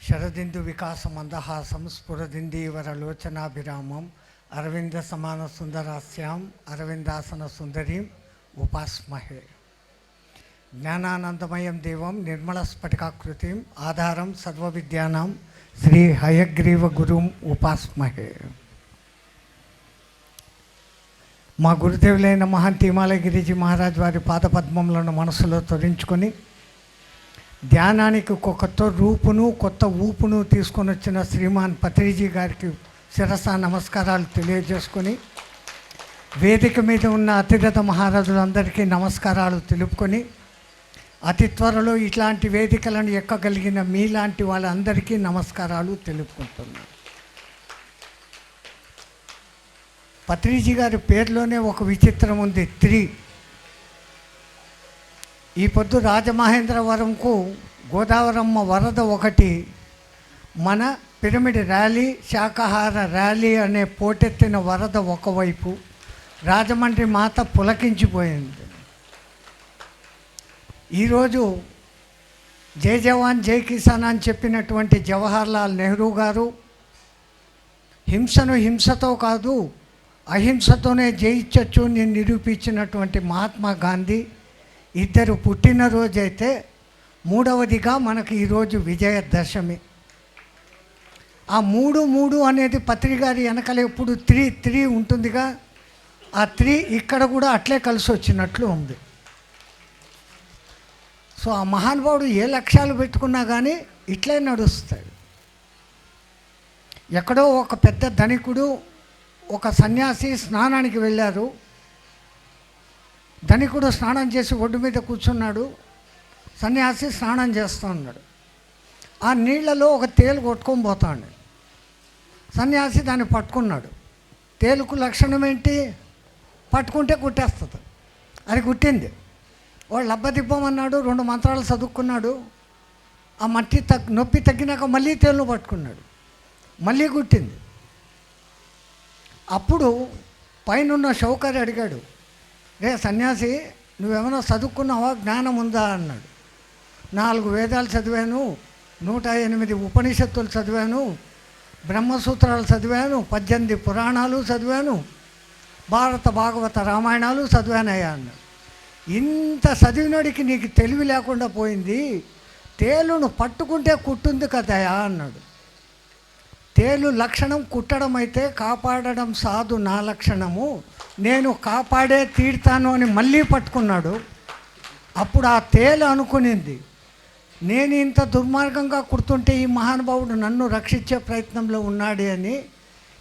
శరదిందు వికాస మందహాసం స్ఫురదిందీవరలోచనాభిరామం అరవింద సమాన సుందరాస్యాం అరవిందాసన సుందరీం ఉపాస్మహే. జ్ఞానానందమయం దేవం నిర్మల స్ఫటికాకృతిం ఆధారం సర్వవిద్యానాం శ్రీ హయగ్రీవ గురుం ఉపాస్మహే. మా గురుదేవులైన మహంతి హిమాలయగిరిజీ మహారాజ్ వారి పాదపద్మములను మనసులో తొరించుకొని ధ్యానానికి ఒక కొత్త రూపును కొత్త ఊపును తీసుకొని వచ్చిన శ్రీమాన్ పత్రిజీ గారికి శిరస నమస్కారాలు తెలియజేసుకొని వేదిక మీద ఉన్న అతిరథ మహారాజులందరికీ నమస్కారాలు తెలుపుకొని అతి త్వరలో ఇట్లాంటి వేదికలను ఎక్కగలిగిన మీలాంటి వాళ్ళందరికీ నమస్కారాలు తెలుపుకుంటున్నాను. పత్రిజీ గారి పేరులోనే ఒక విచిత్రం ఉంది, 3. ఈ పొద్దు రాజమహేంద్రవరంకు గోదావరమ్మ వరద ఒకటి, మన పిరమిడ్ ర్యాలీ, శాకాహార ర్యాలీ అనే పోటెత్తిన వరద ఒకవైపు, రాజమండ్రి మాత పులకించిపోయింది. ఈరోజు జై జవాన్ జై కిసాన్ అని చెప్పినటువంటి జవహర్లాల్ నెహ్రూ గారు హింసను హింసతో కాదు అహింసతోనే జయించచ్చు నేను నిరూపించినటువంటి మహాత్మా గాంధీ ఇద్దరు పుట్టినరోజైతే మూడవదిగా మనకు ఈరోజు విజయదశమి. ఆ 3 అనేది పత్రికారి వెనకాల ఎప్పుడు 3 ఉంటుందిగా, ఆ 3 ఇక్కడ కూడా అట్లే కలిసి వచ్చినట్లు ఉంది. సో ఆ మహానుభావుడు ఏ లక్ష్యాలు పెట్టుకున్నా కానీ ఇట్లే నడుస్తాడు. ఎక్కడో ఒక పెద్ద ధనికుడు ఒక సన్యాసి స్నానానికి వెళ్ళారు. ధనికుడు స్నానం చేసి ఒడ్డు మీద కూర్చున్నాడు, సన్యాసి స్నానం చేస్తూ ఉన్నాడు. ఆ నీళ్లలో ఒక తేలు కొట్టుకొని పోతాడు. సన్యాసి దాన్ని పట్టుకున్నాడు. తేలుకు లక్షణం ఏంటి? పట్టుకుంటే కుట్టేస్తుంది. అది కుట్టింది. వాడు లబ్బదిబ్బమన్నాడు, 2 మంత్రాలు చదువుకున్నాడు. ఆ మట్టి నొప్పి తగ్గినాక మళ్ళీ తేలును పట్టుకున్నాడు, మళ్ళీ కుట్టింది. అప్పుడు పైన షౌకరి అడిగాడు, రే సన్యాసి నువ్వేమైనా చదువుకున్నావా, జ్ఞానం ఉందా అన్నాడు. 4 వేదాలు చదివాను, 108 ఉపనిషత్తులు చదివాను, బ్రహ్మసూత్రాలు చదివాను, 18 పురాణాలు చదివాను, భారత భాగవత రామాయణాలు చదివానయ్యా అన్నాడు. ఇంత చదివినోడికి నీకు తెలివి లేకుండా పోయింది, తేలును పట్టుకుంటే కుట్టుంది కదయా అన్నాడు. తేలు లక్షణం కుట్టడం అయితే కాపాడడం సాధు నా లక్షణము, నేను కాపాడే తీర్తాను అని మళ్ళీ పట్టుకున్నాడు. అప్పుడు ఆ తేలు అనుకునింది, నేను ఇంత దుర్మార్గంగా కుడుతుంటే ఈ మహానుభావుడు నన్ను రక్షించే ప్రయత్నంలో ఉన్నాడు అని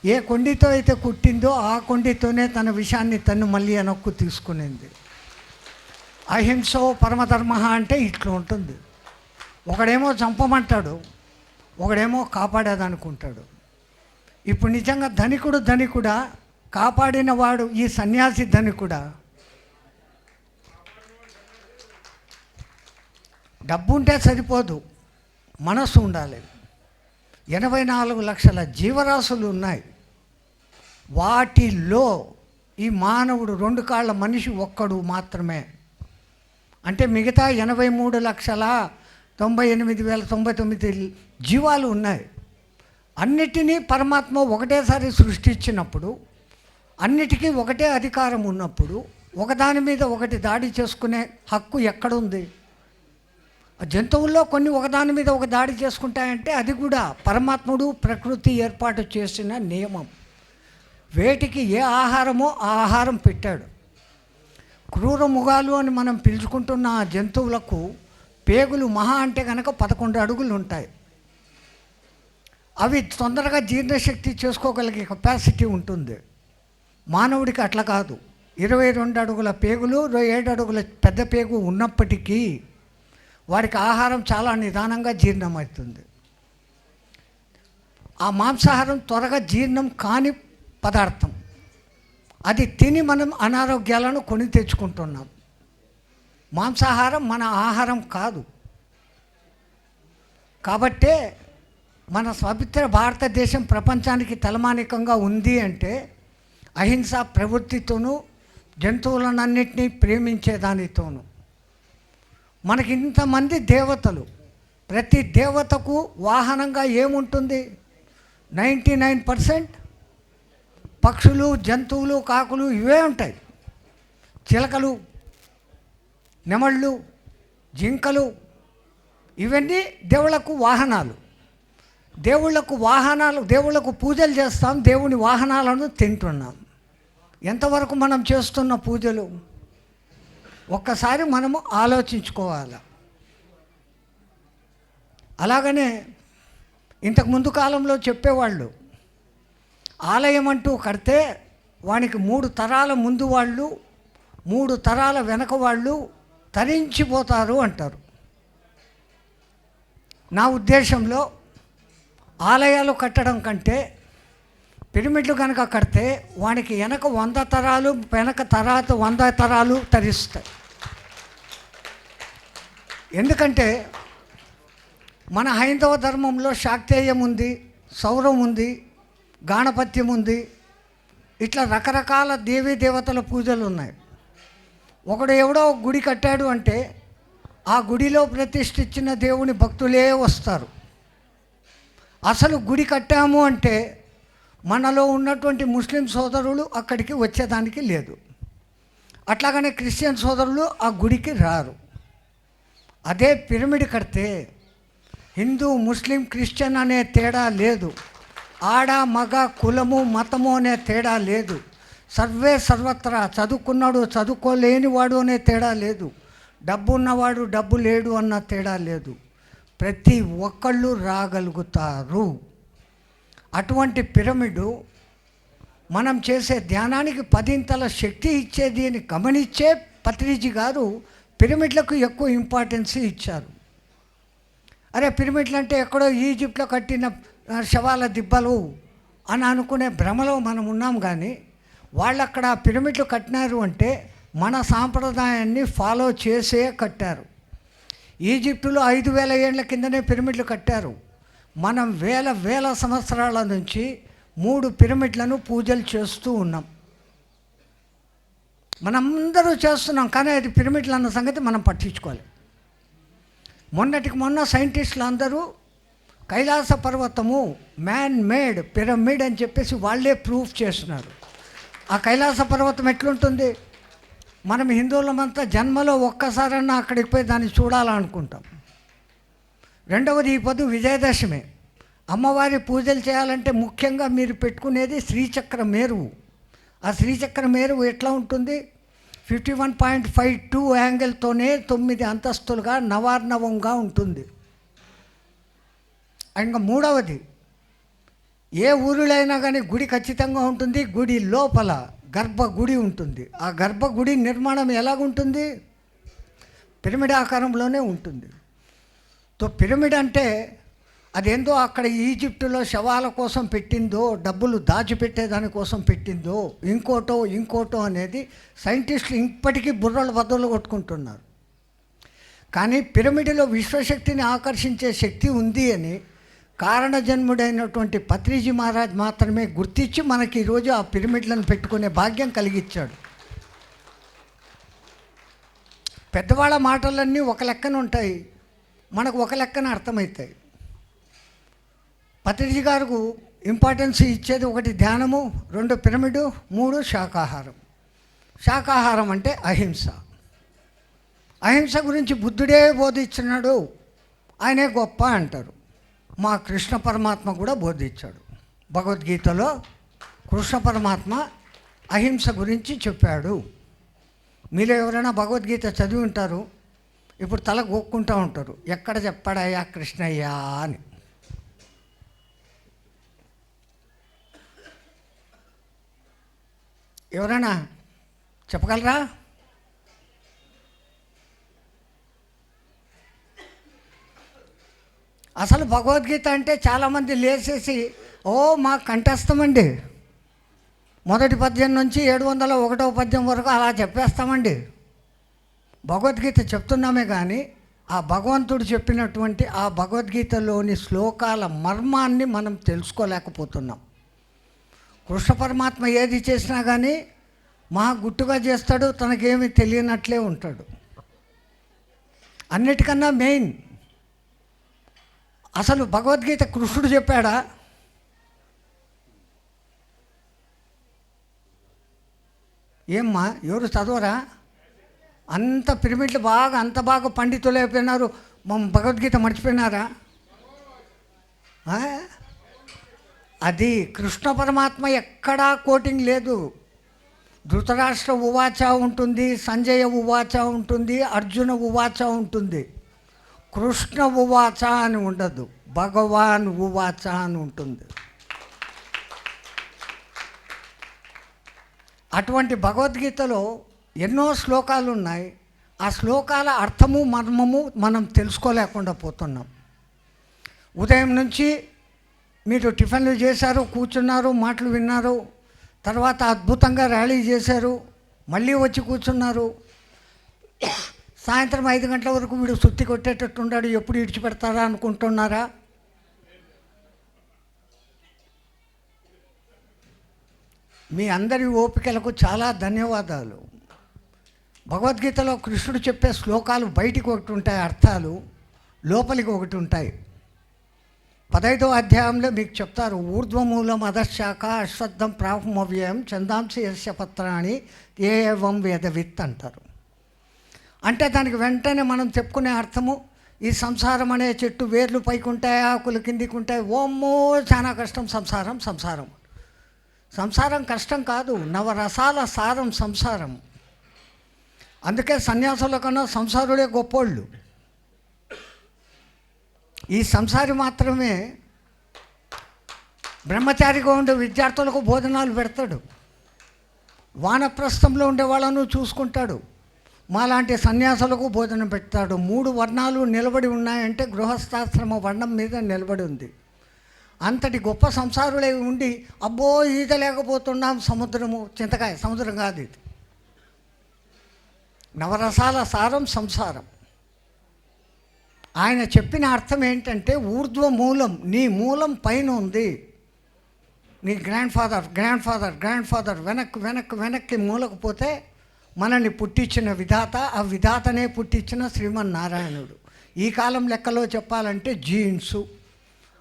ఏ కొండితో అయితే కుట్టిందో ఆ కొండితోనే తన విషాన్ని తను మళ్ళీ వెనక్కు తీసుకునింది. అహింసో పరమధర్మ అంటే ఇట్లా ఉంటుంది. ఒకడేమో చంపమంటాడు, ఒకడేమో కాపాడేదనుకుంటాడు. ఇప్పుడు నిజంగా ధనికుడా, కాపాడిన వాడు ఈ సన్యాసి ధనికుడా? డబ్బు ఉంటే సరిపోదు, మనసు ఉండాలి. 84 లక్షల జీవరాశులు ఉన్నాయి. వాటిల్లో ఈ మానవుడు 2 కాళ్ళ మనిషి ఒక్కడు మాత్రమే. అంటే మిగతా 83,98,099 జీవాలు ఉన్నాయి. అన్నిటినీ పరమాత్మ ఒకటేసారి సృష్టించినప్పుడు, అన్నిటికీ ఒకటే అధికారం ఉన్నప్పుడు, ఒకదాని మీద ఒకటి దాడి చేసుకునే హక్కు ఎక్కడుంది? జంతువుల్లో కొన్ని ఒకదాని మీద ఒక దాడి చేసుకుంటాయంటే అది కూడా పరమాత్ముడు ప్రకృతి ఏర్పాటు చేసిన నియమం. వేటికి ఏ ఆహారమో ఆ ఆహారం పెట్టాడు. క్రూర మృగాలు అని మనం పిలుచుకుంటున్న ఆ జంతువులకు పేగులు మహా అంటే కనుక 11 అడుగులు ఉంటాయి. అవి తొందరగా జీర్ణశక్తి చేసుకోగలిగే కెపాసిటీ ఉంటుంది. మానవుడికి అట్లా కాదు. 22 అడుగుల పేగులు, 7 అడుగుల పెద్ద పేగు ఉన్నప్పటికీ వారికి ఆహారం చాలా నిదానంగా జీర్ణమవుతుంది. ఆ మాంసాహారం త్వరగా జీర్ణం కాని పదార్థం. అది తిని మనం అనారోగ్యాలను కొని తెచ్చుకుంటున్నాం. మాంసాహారం మన ఆహారం కాదు. కాబట్టే మన పవిత్ర భారతదేశం ప్రపంచానికి తలమానికంగా ఉంది అంటే అహింస ప్రవృత్తితోనూ, జంతువులనన్నింటినీ ప్రేమించేదానితోనూ. మనకి ఇంతమంది దేవతలు, ప్రతి దేవతకు వాహనంగా ఏముంటుంది? 99% పక్షులు, జంతువులు, కాకులు ఇవే ఉంటాయి. చిలకలు, నెమళ్ళు, జింకలు, ఇవన్నీ దేవుళ్లకు వాహనాలు. దేవుళ్లకు పూజలు చేస్తాం, దేవుని వాహనాలను తింటున్నాం. ఎంతవరకు మనం చేస్తున్న పూజలు ఒక్కసారి మనము ఆలోచించుకోవాలి. అలాగనే ఇంతకుముందు కాలంలో చెప్పేవాళ్ళు, ఆలయం అంటూ కడితే వానికి 3 తరాల ముందు వాళ్ళు 3 తరాల వెనక వాళ్ళు తరించిపోతారు అంటారు. నా ఉద్దేశంలో ఆలయాలు కట్టడం కంటే పిరమిడ్లు కనుక కడితే వానికి వెనక 100 తరాలు, వెనక తర్వాత 100 తరాలు తరిస్తాయి. ఎందుకంటే మన హైందవ ధర్మంలో శాక్తేయం ఉంది, సౌరం ఉంది, గాణపత్యం ఉంది, ఇట్లా రకరకాల దేవీ దేవతల పూజలు ఉన్నాయి. ఒకడు ఎవడో ఒక గుడి కట్టాడు అంటే ఆ గుడిలో ప్రతిష్ఠించిన దేవుని భక్తులే వస్తారు. అసలు గుడి కట్టాము అంటే మనలో ఉన్నటువంటి ముస్లిం సోదరులు అక్కడికి వచ్చేదానికి లేదు. అట్లాగనే క్రిస్టియన్ సోదరులు ఆ గుడికి రారు. అదే పిరమిడ్ కడితే హిందూ, ముస్లిం, క్రిస్టియన్ అనే తేడా లేదు. ఆడ, మగ, కులము, మతము అనే తేడా లేదు. సర్వే సర్వత్రా, చదువుకున్నాడు, చదువుకోలేనివాడు అనే తేడా లేదు. డబ్బు ఉన్నవాడు, డబ్బు లేడు అన్న తేడా లేదు. ప్రతి ఒక్కళ్ళు రాగలుగుతారు. అటువంటి పిరమిడు మనం చేసే ధ్యానానికి 10 శక్తి ఇచ్చేది అని గమనించే పత్రిజీ గారు పిరమిడ్లకు ఎక్కువ ఇంపార్టెన్స్ ఇచ్చారు. అరే పిరమిడ్లు అంటే ఎక్కడో ఈజిప్ట్లో కట్టిన శవాల దిబ్బలు అని అనుకునే భ్రమలో మనం ఉన్నాం. కానీ వాళ్ళు అక్కడ పిరమిడ్లు కట్టినారు అంటే మన సాంప్రదాయాన్ని ఫాలో చేసే కట్టారు. ఈజిప్టులో 5000 ఏళ్ల కిందనే పిరమిడ్లు కట్టారు. మనం వేల సంవత్సరాల నుంచి 3 పిరమిడ్లను పూజలు చేస్తూ ఉన్నాం. మనందరూ చేస్తున్నాం, కానీ అది పిరమిడ్లు అన్న సంగతి మనం పట్టించుకోవాలి. మొన్నటికి మొన్న సైంటిస్టులు అందరూ కైలాస పర్వతము మ్యాన్ మేడ్ పిరమిడ్ అని చెప్పేసి వాళ్ళే ప్రూఫ్ చేస్తున్నారు. ఆ కైలాస పర్వతం ఎట్లుంటుంది? మనం హిందువులమంతా జన్మలో ఒక్కసారన్నా అక్కడికి పోయి దాన్ని చూడాలనుకుంటాం. రెండవది, ఈ పొద్దు విజయదశమి. అమ్మవారి పూజలు చేయాలంటే ముఖ్యంగా మీరు పెట్టుకునేది శ్రీచక్ర మేరువు. ఆ శ్రీచక్ర మేరువు ఎట్లా ఉంటుంది? 51.52 యాంగిల్తోనే 9 అంతస్తులుగా నవార్ణవంగా ఉంటుంది. ఇంకా మూడవది, ఏ ఊరిలో అయినా కానీ గుడి ఖచ్చితంగా ఉంటుంది. గుడి లోపల గర్భగుడి ఉంటుంది. ఆ గర్భగుడి నిర్మాణం ఎలాగుంటుంది? పిరమిడ్ ఆకారంలోనే ఉంటుంది. తో పిరమిడ్ అంటే అదేందో అక్కడ ఈజిప్టులో శవాల కోసం పెట్టిందో, డబ్బులు దాచిపెట్టేదానికోసం పెట్టిందో, ఇంకోటో అనేది సైంటిస్టులు ఇప్పటికీ బుర్రలు బద్దలు కొట్టుకుంటున్నారు. కానీ పిరమిడ్లో విశ్వశక్తిని ఆకర్షించే శక్తి ఉంది అని కారణజన్ముడైనటువంటి పత్రిజీ మహారాజ్ మాత్రమే గుర్తించి మనకి ఈరోజు ఆ పిరమిడ్లను పెట్టుకునే భాగ్యం కలిగించాడు. పెద్దవాళ్ళ మాటలన్నీ ఒక లెక్కన ఉంటాయి, మనకు ఒక లెక్కన అర్థమవుతాయి. పత్రిజీ గారికి ఇంపార్టెన్స్ ఇచ్చేది 1 ధ్యానము, 2 పిరమిడు, 3 శాకాహారం. శాకాహారం అంటే అహింస. అహింస గురించి బుద్ధుడే బోధించినాడు, ఆయనే గొప్ప అంటారు. మా కృష్ణ పరమాత్మ కూడా బోధించాడు. భగవద్గీతలో కృష్ణ పరమాత్మ అహింస గురించి చెప్పాడు. మీలో ఎవరైనా భగవద్గీత చదివి ఉంటారు, ఇప్పుడు తల గోక్కుంటూ ఉంటారు, ఎక్కడ చెప్పాడయ్యా కృష్ణయ్యా అని. ఎవరైనా చెప్పగలరా? అసలు భగవద్గీత అంటే చాలామంది లేచేసి మా కంఠస్థమండి, మొదటి పద్యం నుంచి 701వ పద్యం వరకు అలా చెప్పేస్తామండి. భగవద్గీత చెప్తున్నామే కానీ ఆ భగవంతుడు చెప్పినటువంటి ఆ భగవద్గీతలోని శ్లోకాల మర్మాన్ని మనం తెలుసుకోలేకపోతున్నాం. కృష్ణ పరమాత్మ ఏది చేసినా కానీ మహా గుట్టుగా చేస్తాడు, తనకేమీ తెలియనట్లే ఉంటాడు. అన్నిటికన్నా మెయిన్, అసలు భగవద్గీత కృష్ణుడు చెప్పాడా? ఏమ్మా ఎవరు చదవరా? అంత పిరమిడ్లు అంత బాగా పండితులు అయిపోయినారు, భగవద్గీత మర్చిపోయినారా? అది కృష్ణ పరమాత్మ ఎక్కడా కోటింగ్ లేదు. ధృతరాష్ట్ర ఉవాచ ఉంటుంది, సంజయ ఉవాచ ఉంటుంది, అర్జున ఉవాచ ఉంటుంది. కృష్ణ ఉవాచ అని ఉండదు, భగవాన్ ఉవాచ అని ఉంటుంది. అటువంటి భగవద్గీతలో ఎన్నో శ్లోకాలు ఉన్నాయి. ఆ శ్లోకాల అర్థము మర్మము మనం తెలుసుకోలేకుండా పోతున్నాం. ఉదయం నుంచి మీరు టిఫిన్లు చేశారు, కూర్చున్నారు, మాటలు విన్నారు, తర్వాత అద్భుతంగా ర్యాలీ చేశారు, మళ్ళీ వచ్చి కూర్చున్నారు. సాయంత్రం 5 గంటల వరకు వీడు సుత్తి కొట్టేటట్టు ఉన్నాడు, ఎప్పుడు ఇడిచిపెడతారా అనుకుంటున్నారా? మీ అందరి ఓపికలకు చాలా ధన్యవాదాలు. భగవద్గీతలో కృష్ణుడు చెప్పే శ్లోకాలు బయటికి ఒకటి ఉంటాయి, అర్థాలు లోపలికి ఒకటి ఉంటాయి. 15వ అధ్యాయంలో మీకు చెప్తారు, ఊర్ధ్వమూలం అధశాఖ అశ్వత్థం ప్రాహుమవ్యయం చందాంసి యస్య పత్రాన్ని ఏవం వేదవిత్ అంటారు. అంటే దానికి వెంటనే మనం చెప్పుకునే అర్థము, ఈ సంసారం అనే చెట్టు వేర్లు పైకి ఉంటాయి, ఆకులు కిందికి ఉంటాయి. ఓమ్మో చాలా కష్టం సంసారం. సంసారం కష్టం కాదు, నవరసాల సారం సంసారం. అందుకే సన్యాసుల కన్నా సంసారులే గొప్పోళ్ళు. ఈ సంసారి మాత్రమే బ్రహ్మచారిగా ఉండే విద్యార్థులకు భోజనాలు పెడతాడు, వానప్రస్థంలో ఉండే వాళ్ళను చూసుకుంటాడు, మాలాంటి సన్యాసులకు భోజనం పెడతాడు. 3 వర్ణాలు నిలబడి ఉన్నాయంటే గృహస్థాశ్రమ వర్ణం మీద నిలబడి ఉంది. అంతటి గొప్ప సంసారులే ఉండి అబ్బో ఈత లేకపోతున్నాం, సముద్రము చింతకాయ సముద్రం కాదు ఇది. నవరసాల సారం సంసారం. ఆయన చెప్పిన అర్థం ఏంటంటే, ఊర్ధ్వ మూలం, నీ మూలం పైన ఉంది. నీ గ్రాండ్ ఫాదర్ వెనక్కి మూలకు పోతే మనల్ని పుట్టించిన విధాత, ఆ విధాతనే పుట్టించిన శ్రీమన్నారాయణుడు. ఈ కాలం లెక్కలో చెప్పాలంటే జీన్సు,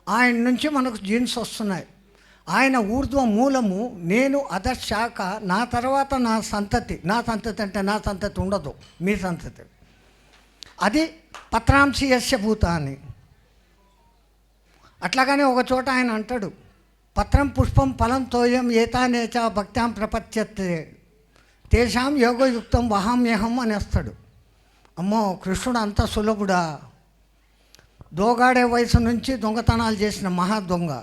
ఆయన నుంచి మనకు జీన్స్ వస్తున్నాయి. ఆయన ఊర్ధ్వ మూలము, నేను అధశాఖ, నా తర్వాత నా సంతతి అంటే నా సంతతి ఉండదు, మీ సంతతి. అది పత్రాంశి యస్య భూతాని. అట్లాగనే ఒక చోట ఆయన అంటాడు, పత్రం పుష్పం ఫలం తోయం ఏతానేచ భక్త్యాం ప్రపత్యతే తేషాం యోగయుక్తం వహామ్యహం అనేస్తాడు. అమ్మో కృష్ణుడు అంత సులభుడా? దోగాడే వయసు నుంచి దొంగతనాలు చేసిన మహా దొంగ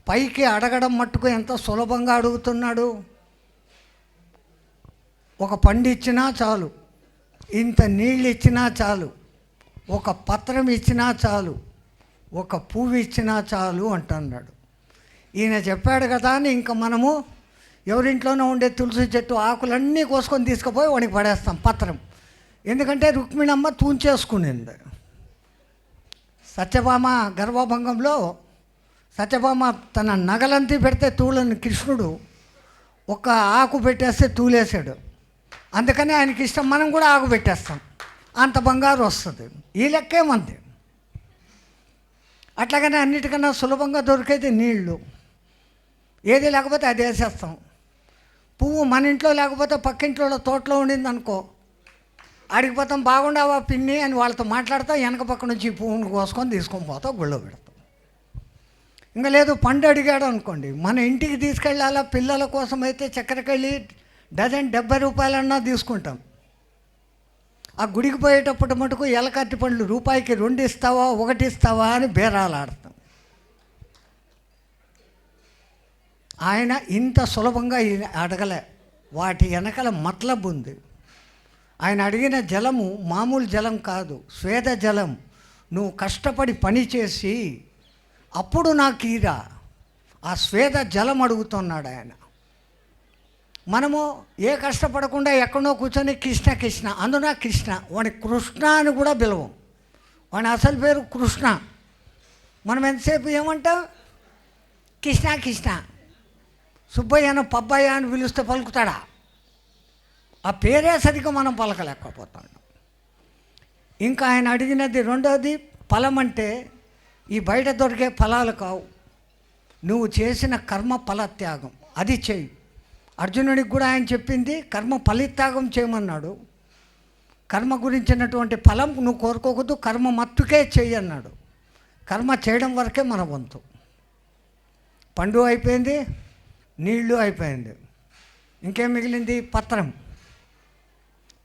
పైకి అడగడం మట్టుకు ఎంత సులభంగా అడుగుతున్నాడు. ఒక పండు ఇచ్చినా చాలు, ఇంత నీళ్ళు ఇచ్చినా చాలు, ఒక పత్రం ఇచ్చినా చాలు, ఒక పువ్వు ఇచ్చినా చాలు అంటున్నాడు. ఈయన చెప్పాడు కదా అని ఇంకా మనము ఎవరింట్లోనో ఉండే తులసి చెట్టు ఆకులన్నీ కోసుకొని తీసుకుపోయి వాడికి పడేస్తాం పత్రం. ఎందుకంటే రుక్మిణమ్మ తూంచేసుకునింది. సత్యభామ గర్భభంగంలో సత్యభామ తన నగలంతి పెడితే తూలని కృష్ణుడు ఒక ఆకు పెట్టేస్తే తూలేసాడు. అందుకని ఆయనకి ఇష్టం, మనం కూడా ఆకు పెట్టేస్తాం, అంత బంగారు వస్తుంది. ఈ లెక్కే మంది. అట్లాగనే అన్నిటికన్నా సులభంగా దొరికేది నీళ్ళు. ఏది లేకపోతే అది వేసేస్తాం. పువ్వు మన ఇంట్లో లేకపోతే పక్కింట్లో తోటలో ఉండింది అనుకో, అడిగిపోతాం, బాగుండావా పిన్ని అని వాళ్ళతో మాట్లాడతాం, వెనక పక్క నుంచి పువ్వును కోసుకొని తీసుకొని పోతాం, గుళ్ళో పెడతాం. ఇంకా లేదు పండు అడిగాడు అనుకోండి, మన ఇంటికి తీసుకెళ్ళాలా, పిల్లల కోసం అయితే చక్కెరకెళ్ళి డజన్ 70 రూపాయలన్నా తీసుకుంటాం. ఆ గుడికి పోయేటప్పుడు మటుకు ఎలకట్టి పండ్లు రూపాయికి 2 ఇస్తావా 1 ఇస్తావా అని బేరాలు ఆడతాం. ఆయన ఇంత సులభంగా అడగలే, వాటి వెనకాల మతలబ్ ఉంది. ఆయన అడిగిన జలము మామూలు జలం కాదు, స్వేద జలం. నువ్వు కష్టపడి పని చేసి అప్పుడు నాకు ఈరా, ఆ స్వేద జలం అడుగుతున్నాడు ఆయన. మనము ఏ కష్టపడకుండా ఎక్కడో కూర్చొని కృష్ణ అందున కృష్ణ, వాడి కృష్ణ అని కూడా పిలవం, వాడి అసలు పేరు కృష్ణ. మనం ఎంతసేపు ఏమంటాం, కృష్ణ సుబ్బయ్యను పబ్బయ్య అని పిలుస్తే పలుకుతాడా? ఆ పేరే సరిగ్గా మనం పలకలేకపోతాం. ఇంకా ఆయన అడిగినది రెండోది ఫలం. అంటే ఈ బయట దొరికే ఫలాలు కావు, నువ్వు చేసిన కర్మ ఫలత్యాగం అది చెయ్యి. అర్జునుడికి కూడా ఆయన చెప్పింది కర్మ ఫలిత్యాగం చేయమన్నాడు. కర్మ గురించినటువంటి ఫలం నువ్వు కోరుకోకూడదు, కర్మ మత్తుకే చెయ్యి అన్నాడు. కర్మ చేయడం వరకే మన వంతు. పండు అయిపోయింది, నీళ్ళు అయిపోయింది, ఇంకేం మిగిలింది? పత్రం.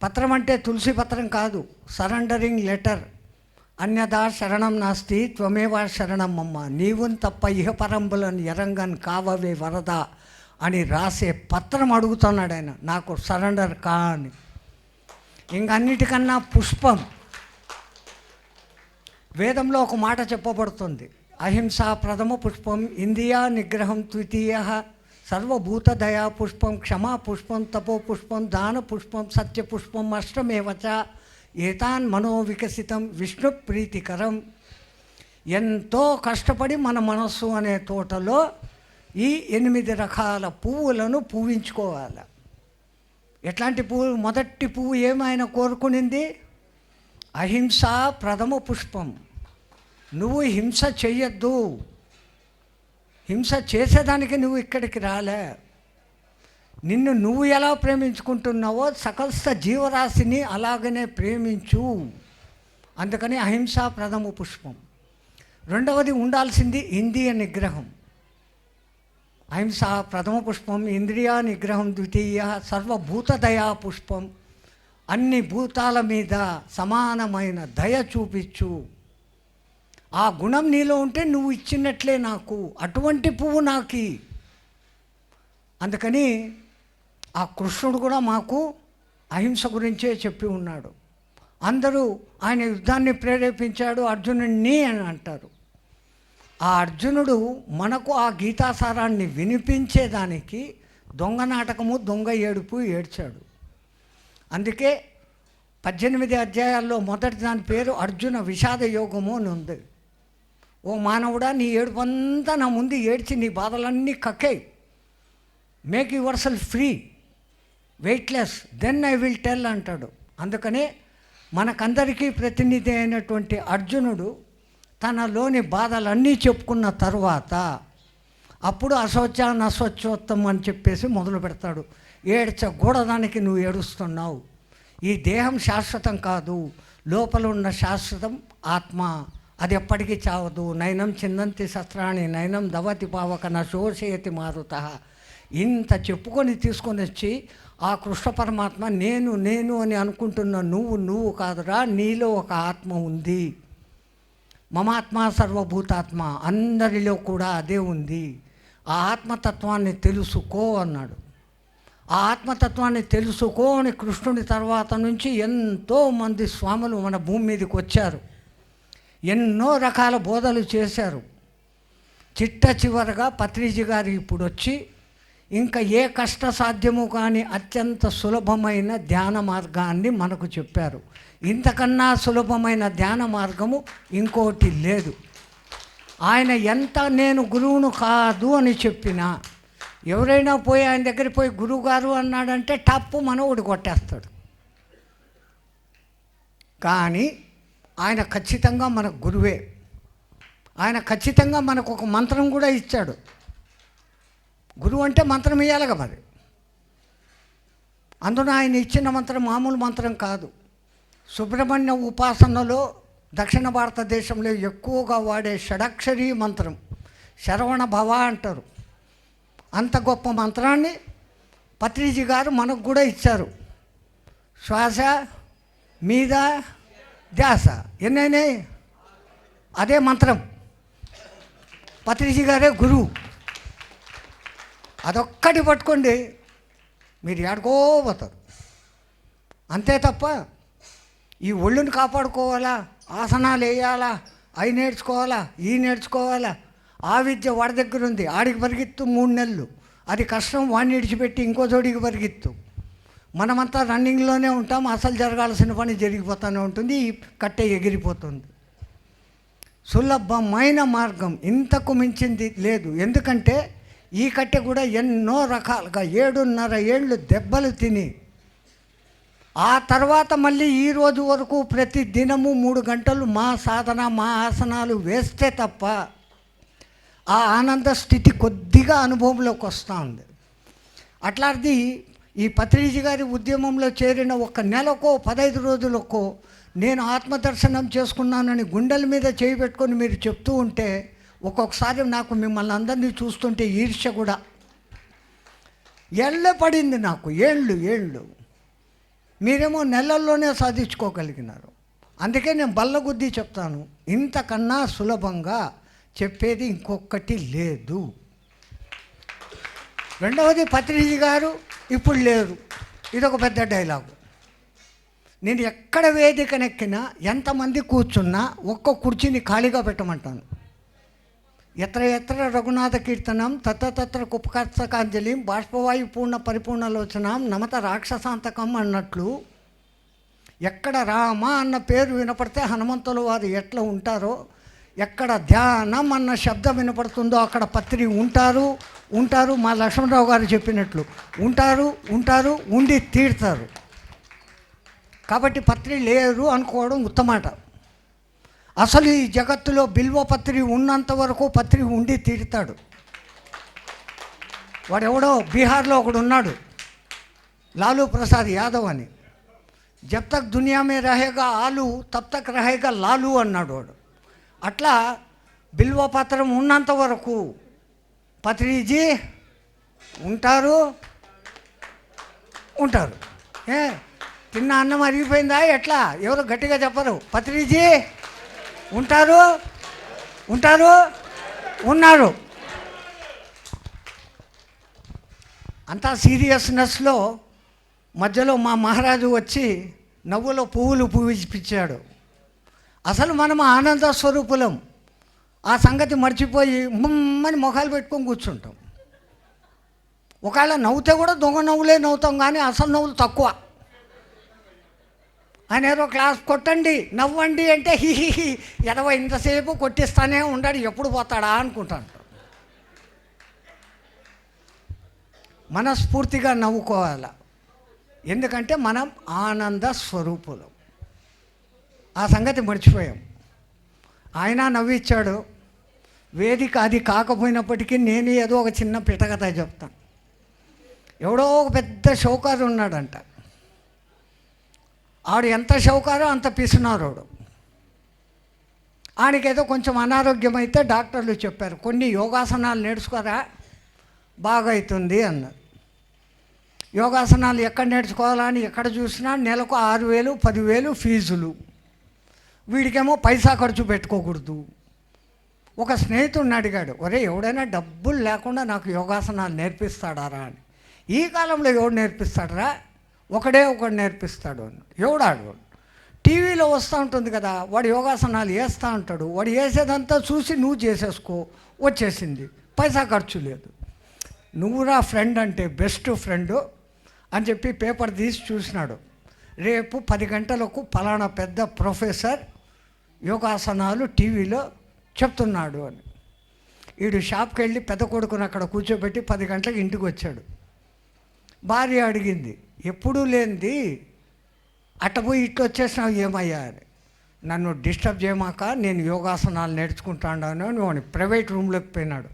పత్రం అంటే తులసి పత్రం కాదు, సరెండరింగ్ లెటర్. అన్యదా శరణం నాస్తి త్వమేవా శరణం అమ్మ, నీవున్ తప్ప ఇహపరంబులను ఎరంగన్ కావవే వరద అని రాసే పత్రం అడుగుతున్నాడు ఆయన, నాకు సరెండర్ కా అని. ఇంకన్నిటికన్నా పుష్పం. వేదంలో ఒక మాట చెప్పబడుతుంది, అహింస ప్రథమ పుష్పం, ఇంద్రియ నిగ్రహం ద్వితీయ, సర్వభూతదయా పుష్పం, క్షమా పుష్పం, తపో పుష్పం, దాన పుష్పం, సత్య పుష్పం, అష్టమేవచ ఏతాన్ మనోవికసితం విష్ణు ప్రీతికరం. ఎంతో కష్టపడి మన మనస్సు అనే తోటలో ఈ 8 రకాల పువ్వులను పూవించుకోవాలి. ఎట్లాంటి పువ్వు? మొదటి పువ్వు ఏమైనా కోరుకునింది? అహింస ప్రథమ పుష్పం. నువ్వు హింస చెయ్యొద్దు, హింస చేసేదానికి నువ్వు ఇక్కడికి రాలే. నిన్ను నువ్వు ఎలా ప్రేమించుకుంటున్నావో సకల జీవరాశిని అలాగనే ప్రేమించు. అందుకని అహింస ప్రథమ పుష్పం. రెండవది ఉండాల్సింది ఇంద్రియ నిగ్రహం. అహింస ప్రథమ పుష్పం, ఇంద్రియ నిగ్రహం ద్వితీయ, సర్వభూతదయా పుష్పం. అన్ని భూతాల మీద సమానమైన దయ చూపించు. ఆ గుణం నీలో ఉంటే నువ్వు ఇచ్చినట్లే నాకు, అటువంటి పువ్వు నాకి. అందుకని ఆ కృష్ణుడు కూడా మాకు అహింస గురించే చెప్పి ఉన్నాడు. అందరూ ఆయన యుద్ధాన్ని ప్రేరేపించాడు అర్జునుడిని అని అంటారు. ఆ అర్జునుడు మనకు ఆ గీతాసారాన్ని వినిపించేదానికి దొంగ నాటకము, దొంగ ఏడుపు ఏడ్చాడు. అందుకే 18 అధ్యాయాల్లో మొదటి దాని పేరు అర్జున విషాద యోగము అని ఉంది. ఓ మానవుడా, నీ ఏడుపంతా నా ముందు ఏడ్చి నీ బాధలన్నీ కక్కాయి. Make yourself free, weightless, then I will tell అంటాడు. అందుకనే మనకందరికీ ప్రతినిధి అయినటువంటి అర్జునుడు తనలోని బాధలన్నీ చెప్పుకున్న తర్వాత అప్పుడు అశోచాన్ అశోచోత్తం అని చెప్పేసి మొదలు పెడతాడు. ఏడ్చకూడదానికి నువ్వు ఏడుస్తున్నావు. ఈ దేహం శాశ్వతం కాదు, లోపల ఉన్న శాశ్వతం ఆత్మ, అది ఎప్పటికీ చావదు. నయనం చిందంతి శస్త్రాన్ని నయనం దవతి పావక నా శోషయతి మారుత. ఇంత చెప్పుకొని తీసుకొని వచ్చి ఆ కృష్ణ పరమాత్మ నేను నేను అని అనుకుంటున్న నువ్వు కాదురా, నీలో ఒక ఆత్మ ఉంది. మమాత్మ సర్వభూతాత్మ, అందరిలో కూడా అదే ఉంది. ఆ ఆత్మతత్వాన్ని తెలుసుకో అన్నాడు. ఆ ఆత్మతత్వాన్ని తెలుసుకో అని కృష్ణుడి తర్వాత నుంచి ఎంతోమంది స్వాములు మన భూమి మీదకి వచ్చారు, ఎన్నో రకాల బోధలు చేశారు. చిట్ట చివరగా పత్రిజీ గారు ఇప్పుడు వచ్చి ఇంకా ఏ కష్ట సాధ్యము కానీ అత్యంత సులభమైన ధ్యాన మార్గాన్ని మనకు చెప్పారు. ఇంతకన్నా సులభమైన ధ్యాన మార్గము ఇంకోటి లేదు. ఆయన ఎంత నేను గురువును కాదు అని చెప్పినా, ఎవరైనా పోయి ఆయన దగ్గరికి పోయి గురువు గారు అన్నాడంటే టప్పు మనవుడు కొట్టేస్తాడు. కానీ ఆయన ఖచ్చితంగా మనకు గురువే. ఆయన ఖచ్చితంగా మనకు ఒక మంత్రం కూడా ఇచ్చాడు. గురువు అంటే మంత్రం ఇవ్వాలిగా మరి. అందులో ఆయన ఇచ్చిన మంత్రం మామూలు మంత్రం కాదు. సుబ్రహ్మణ్య ఉపాసనలో దక్షిణ భారతదేశంలో ఎక్కువగా వాడే షడాక్షరీ మంత్రం శరవణ భవ అంటారు. అంత గొప్ప మంత్రాన్ని పత్రిజీ గారు మనకు కూడా ఇచ్చారు. శ్వాస మీద ధ్యాస ఎన్నైనా అదే మంత్రం. పత్రిజీ గారే గురువు. అదొక్కటి పట్టుకోండి, మీరు ఏడుకోపోతారు. అంతే తప్ప ఈ ఒళ్ళుని కాపాడుకోవాలా, ఆసనాలు వేయాలా, అవి నేర్చుకోవాలా, ఈ నేర్చుకోవాలా. ఆ విద్య వాడి దగ్గర ఉంది, ఆడికి పరిగెత్తు 3 నెలలు, అది కష్టం. వాడిని విడిచిపెట్టి ఇంకో చోటికి పరిగెత్తు. మనమంతా రన్నింగ్లోనే ఉంటాం, అసలు జరగాల్సిన పని జరిగిపోతూనే ఉంటుంది, ఈ కట్టె ఎగిరిపోతుంది. సులభమైన మార్గం, ఇంతకు మించింది లేదు. ఎందుకంటే ఈ కట్టె కూడా ఎన్నో రకాలుగా 7.5 ఏళ్ళు దెబ్బలు తిని ఆ తర్వాత మళ్ళీ ఈ రోజు వరకు ప్రతి దినము 3 గంటలు మా సాధన, మా ఆసనాలు వేస్తే తప్ప ఆ ఆనంద స్థితి కొద్దిగా అనుభవంలోకి వస్తూ ఉంది. అట్లాంటిది ఈ పత్రిజీ గారి ఉద్యమంలో చేరిన 1 నెలకో 15 రోజులకో నేను ఆత్మదర్శనం చేసుకున్నానని గుండెల మీద చేయి పెట్టుకొని మీరు చెప్తూ ఉంటే, ఒక్కొక్కసారి నాకు మిమ్మల్ని అందరినీ చూస్తుంటే ఈర్ష్య కూడా. ఎళ్ళ పడింది నాకు, ఏళ్ళు. మీరేమో నెలల్లోనే సాధించుకోగలిగినారు. అందుకే నేను బల్లగుద్ది చెప్తాను, ఇంతకన్నా సులభంగా చెప్పేది ఇంకొకటి లేదు. రెండవది, పత్రిజీ గారు ఇప్పుడు లేరు, ఇదొక పెద్ద డైలాగు. నేను ఎక్కడ వేదికనెక్కినా, ఎంతమంది కూర్చున్నా ఒక్క కుర్చీని ఖాళీగా పెట్టమంటాను. ఎత్ర ఎత్ర రఘునాథ కీర్తనం తత్ర కుపకర్షకాంజలిం బాష్పవాయు పూర్ణ పరిపూర్ణలోచనం నమత రాక్షసాంతకం అన్నట్లు, ఎక్కడ రామ అన్న పేరు వినపడితే హనుమంతుల వారు ఎట్లా ఉంటారో, ఎక్కడ ధ్యానం అన్న శబ్దం వినపడుతుందో అక్కడ పత్రి ఉంటారు. మా లక్ష్మణరావు గారు చెప్పినట్లు ఉంటారు, ఉండి తీరుతారు. కాబట్టి పత్రి లేరు అనుకోవడం ఉత్తమాట. అసలు ఈ జగత్తులో బిల్వపత్రి ఉన్నంత వరకు పత్రి ఉండి తీరుతాడు. వాడెవడో బీహార్లో ఒకడు ఉన్నాడు, లాలూ ప్రసాద్ యాదవ్ అని. జబ్ తక్ దునియా మే రహేగా ఆలు తబ్ తక్ రహేగా లాలు అన్నాడు వాడు. అట్లా బిల్వపత్రం ఉన్నంత వరకు పత్రిజీ ఉంటారు. తిన్న అన్నం అరిగిపోయిందా ఎట్లా? ఎవరు గట్టిగా చెప్పరు. పత్రిజీ ఉన్నారు. అంతా సీరియస్నెస్లో మధ్యలో మా మహారాజు వచ్చి నవ్వులో పువ్వులు పూవిపించాడు. అసలు మనం ఆనంద స్వరూపులం. ఆ సంగతి మర్చిపోయి ముమ్మని మొఖాలు పెట్టుకొని కూర్చుంటాం. ఒకవేళ నవ్వుతే కూడా దొంగ నవ్వులే నవ్వుతాం, కానీ అసలు నవ్వులు తక్కువ. ఆయన ఏదో క్లాస్ కొట్టండి, నవ్వండి అంటే హిహిహి ఎదవ ఇంతసేపు కొట్టిస్తానే ఉండాడు, ఎప్పుడు పోతాడా అనుకుంటాను. మనస్ఫూర్తిగా నవ్వుకోవాలి, ఎందుకంటే మనం ఆనంద స్వరూపులం. ఆ సంగతి మర్చిపోయాం. ఆయన నవ్విచ్చాడు. వేదిక అది కాకపోయినప్పటికీ నేను ఏదో ఒక చిన్న పిటకథ చెప్తాను. ఎవడో ఒక పెద్ద షౌకారు ఉన్నాడంట. ఆడు ఎంత షౌకారో అంత పిసినారోడు. ఆడికేదో కొంచెం అనారోగ్యం అయితే డాక్టర్లు చెప్పారు, కొన్ని యోగాసనాలు నేర్చుకోరా బాగా అవుతుంది అన్నారు. యోగాసనాలు ఎక్కడ నేర్చుకోవాలని ఎక్కడ చూసినా నెలకు 6,000 10,000 ఫీజులు. వీడికేమో పైసా ఖర్చు పెట్టుకోకూడదు. ఒక స్నేహితుడిని అడిగాడు, ఒరే ఎవడైనా డబ్బులు లేకుండా నాకు యోగాసనాలు నేర్పిస్తాడారా అని. ఈ కాలంలో ఎవడు నేర్పిస్తాడరా? ఒకడు నేర్పిస్తాడు అని. ఎవడాడు? టీవీలో వస్తూ ఉంటుంది కదా, వాడు యోగాసనాలు వేస్తూ ఉంటాడు. వాడు వేసేదంతా చూసి నువ్వు చేసేసుకో, వచ్చేసింది, పైసా ఖర్చు లేదు. నువ్వురా ఫ్రెండ్ అంటే బెస్ట్ ఫ్రెండు అని చెప్పి పేపర్ తీసి చూసినాడు. రేపు 10 గంటలకు ఫలానా పెద్ద ప్రొఫెసర్ యోగాసనాలు టీవీలో చెప్తున్నాడు అని. వీడు షాప్కి వెళ్ళి పెద్ద కొడుకుని అక్కడ కూర్చోబెట్టి 10 గంటలకు ఇంటికి వచ్చాడు. భార్య అడిగింది, ఎప్పుడూ లేనిది అట్ట పోయి ఇట్లా వచ్చేసినావు ఏమయ్యా అని. నన్ను డిస్టర్బ్ చేయమాక, నేను యోగాసనాలు నేర్చుకుంటాను అని వాడిని ప్రైవేట్ రూమ్లోకి పోయినాడు.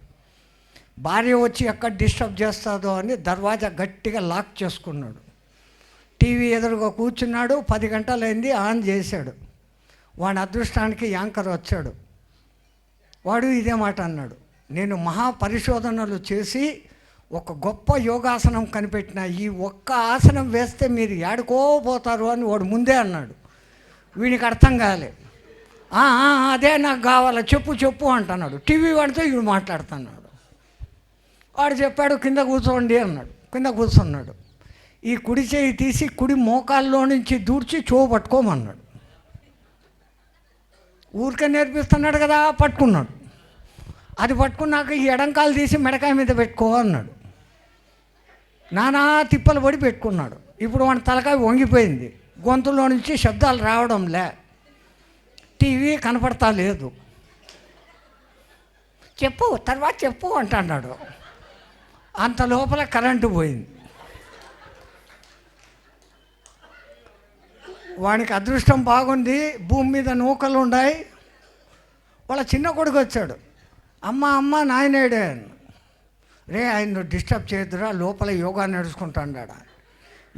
భార్య వచ్చి ఎక్కడ డిస్టర్బ్ చేస్తుందో అని దర్వాజా గట్టిగా లాక్ చేసుకున్నాడు. టీవీ ఎదురుగా కూర్చున్నాడు. 10 గంటలైంది, ఆన్ చేశాడు. వాడి అదృష్టానికి యాంకర్ వచ్చాడు. వాడు ఇదే మాట అన్నాడు, నేను మహాపరిశోధనలు చేసి ఒక గొప్ప యోగాసనం కనిపెట్టిన, ఈ ఒక్క ఆసనం వేస్తే మీరు ఏడుకోపోతారు అని వాడు ముందే అన్నాడు. వీడికి అర్థం కాలే. అదే నాకు కావాలా, చెప్పు అంటున్నాడు. టీవీ వాడితో వీడు మాట్లాడుతున్నాడు. వాడు చెప్పాడు, కింద కూర్చోండి అన్నాడు. కింద కూర్చున్నాడు. ఈ కుడి చేయి తీసి కుడి మోకాల్లో నుంచి దూర్చి చెవు పట్టుకోమన్నాడు. ఊరికే నేర్పిస్తున్నాడు కదా, పట్టుకున్నాడు. అది పట్టుకున్నాక ఈ ఎడంకాలు తీసి మెడకాయ మీద పెట్టుకో అన్నాడు. నానా తిప్పలు పడి పెట్టుకున్నాడు. ఇప్పుడు వాడి తలకాయ వంగిపోయింది, గొంతులో నుంచి శబ్దాలు రావడంలే, టీవీ కనపడతా లేదు. తర్వాత చెప్పు అంటున్నాడు. అంత లోపల కరెంటు పోయింది. వానికి అదృష్టం బాగుంది, భూమి మీద నూకలు ఉన్నాయి. వాళ్ళ చిన్న కొడుకు వచ్చాడు, అమ్మ నాయనేడే అని. రే ఆయన డిస్టర్బ్ చేయొద్దురా, లోపల యోగా నడుచుకుంటాడా.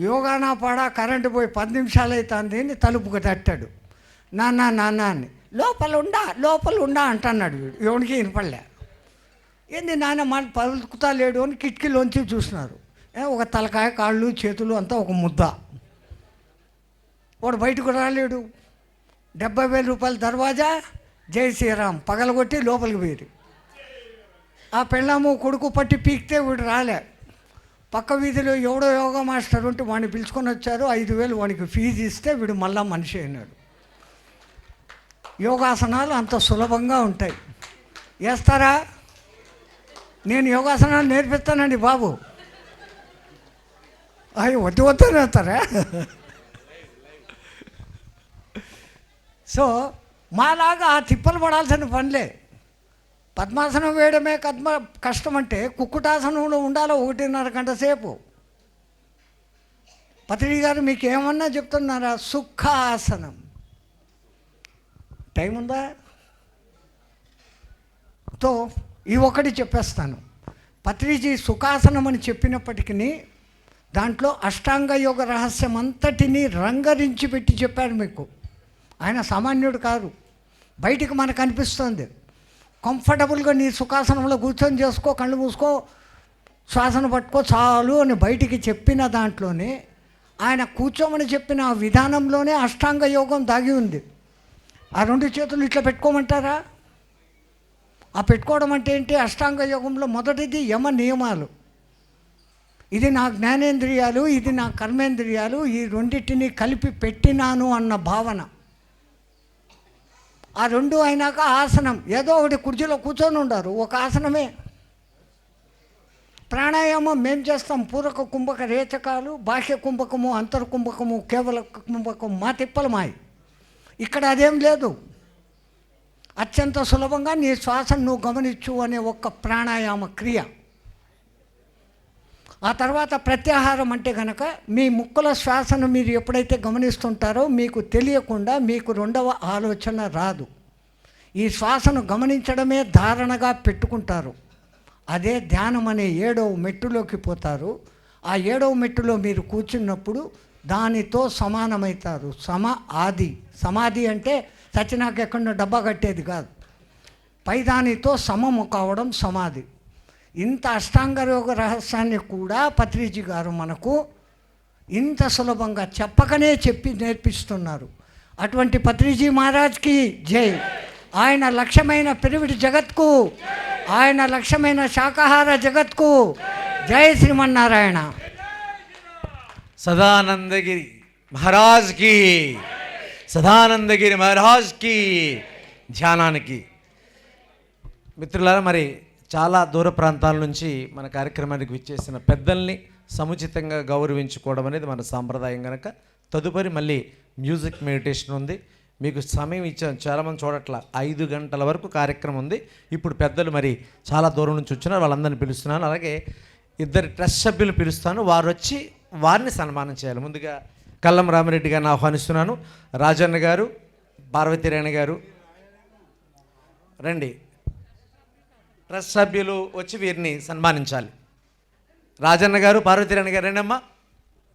యోగా నా పాడా, కరెంటు పోయి 10 నిమిషాలు అవుతుంది అని తలుపుకు తట్టాడు. నాన్న అని. లోపల ఉండా అంటున్నాడు. వీడు ఎవరికి వినపడలే. ఏంది నాన్న మన పలుకుతా లేడు అని కిటికీలోంచి చూసినారు. ఒక తలకాయ కాళ్ళు చేతులు అంతా ఒక ముద్ద. వాడు బయటకు రాలేడు. 70,000 రూపాయల దర్వాజా, జై శ్రీరామ్ పగలగొట్టి లోపలికి పోయి ఆ పెళ్ళాము కొడుకు పట్టి పీకితే వీడు రాలే. పక్క వీధిలో ఎవడో యోగా మాస్టర్ ఉంటే వాడిని పిలుచుకొని వచ్చారు. 5,000 వాడికి ఫీజు ఇస్తే వీడు మళ్ళా మనిషి అయినాడు. యోగాసనాలు అంత సులభంగా ఉంటాయి. వేస్తారా? నేను యోగాసనాలు నేర్పిస్తానండి బాబు. అవి వద్దని వేస్తారా? సో మాలాగా ఆ తిప్పలు పడాల్సిన పనిలే. పద్మాసనం వేయడమే కష్టం అంటే కుక్కుటాసనంలో ఉండాలో 1.5 గంట సేపు. పత్రి గారు మీకు ఏమన్నా చెప్తున్నారా? సుఖాసనం టైం ఉందా? తో ఈ ఒకటి చెప్పేస్తాను. పత్రిజీ సుఖాసనం అని చెప్పినప్పటికీ దాంట్లో అష్టాంగ యోగ రహస్యం అంతటినీ రంగరించి పెట్టి చెప్పారు మీకు. ఆయన సామాన్యుడు కాదు. బయటికి మనకు అనిపిస్తుంది కంఫర్టబుల్గా నీ సుఖాసనంలో కూర్చొని చేసుకో, కళ్ళు మూసుకో, శ్వాసను పట్టుకో చాలు అని బయటికి చెప్పిన దాంట్లోనే ఆయన కూర్చోమని చెప్పిన ఆ విధానంలోనే అష్టాంగ యోగం దాగి ఉంది. ఆ 2 చేతులు ఇట్లా పెట్టుకోమంటారా? ఆ పెట్టుకోవడం అంటే ఏంటి? అష్టాంగ యోగంలో మొదటిది యమ నియమాలు. ఇది నా జ్ఞానేంద్రియాలు, ఇది నా కర్మేంద్రియాలు, ఈ రెండింటిని కలిపి పెట్టినాను అన్న భావన. ఆ 2 అయినాక ఆసనం. ఏదో ఒకటి కుర్చీలో కూర్చొని ఉండారు, ఒక ఆసనమే. ప్రాణాయామం మేము చేస్తాం. పూరక కుంభక రేచకాలు, బాహ్య కుంభకము, అంతర్కుంభకము, కేవల కుంభకం, మా తిప్పలు మాయి. ఇక్కడ అదేం లేదు. అత్యంత సులభంగా నీ శ్వాసను నువ్వు గమనించు అనే ఒక్క ప్రాణాయామ క్రియ. ఆ తర్వాత ప్రత్యాహారం అంటే కనుక మీ ముక్కుల శ్వాసను మీరు ఎప్పుడైతే గమనిస్తుంటారో మీకు తెలియకుండా మీకు 2వ ఆలోచన రాదు. ఈ శ్వాసను గమనించడమే ధారణగా పెట్టుకుంటారు. అదే ధ్యానం అనే 7వ మెట్టులోకి పోతారు. ఆ 7వ మెట్టులో మీరు కూర్చున్నప్పుడు దానితో సమానమవుతారు. సమాధి అంటే సచినాక ఎక్కడో డబ్బా కట్టేది కాదు. పైదానితో సమము కావడం సమాధి. ఇంత అష్టాంగ యోగ రహస్యాన్ని కూడా పత్రిజీ గారు మనకు ఇంత సులభంగా చెప్పకనే చెప్పి నేర్పిస్తున్నారు. అటువంటి పత్రిజీ మహారాజ్కి జై. ఆయన లక్ష్యమైన పిరివిడి జగత్కు, ఆయన లక్ష్యమైన శాకాహార జగత్కు జై శ్రీమన్నారాయణ. సదానందగిరి మహారాజ్కి, సదానందగిరి మహారాజ్కి, ధ్యానానికి. మిత్రులారా, మరి చాలా దూర ప్రాంతాల నుంచి మన కార్యక్రమానికి విచ్చేసిన పెద్దల్ని సముచితంగా గౌరవించుకోవడం అనేది మన సాంప్రదాయం కనుక తదుపరి మళ్ళీ మ్యూజిక్ మెడిటేషన్ ఉంది. మీకు సమయం ఇచ్చాను, చాలామంది చూడట్ల 5 గంటల వరకు కార్యక్రమం ఉంది. ఇప్పుడు పెద్దలు మరి చాలా దూరం నుంచి వచ్చినారు, వాళ్ళందరినీ పిలుస్తున్నాను. అలాగే 2 ట్రస్ట్ సభ్యులు పిలుస్తాను, వారు వచ్చి వారిని సన్మానం చేయాలి. ముందుగా కల్లం రామిరెడ్డి గారిని ఆహ్వానిస్తున్నాను. రాజన్న గారు, పార్వతీరాణి గారు రండి. ట్రస్ట్ సభ్యులు వచ్చి వీరిని సన్మానించాలి. రాజన్న గారు, పార్వతీరాణి గారు రండి అమ్మా.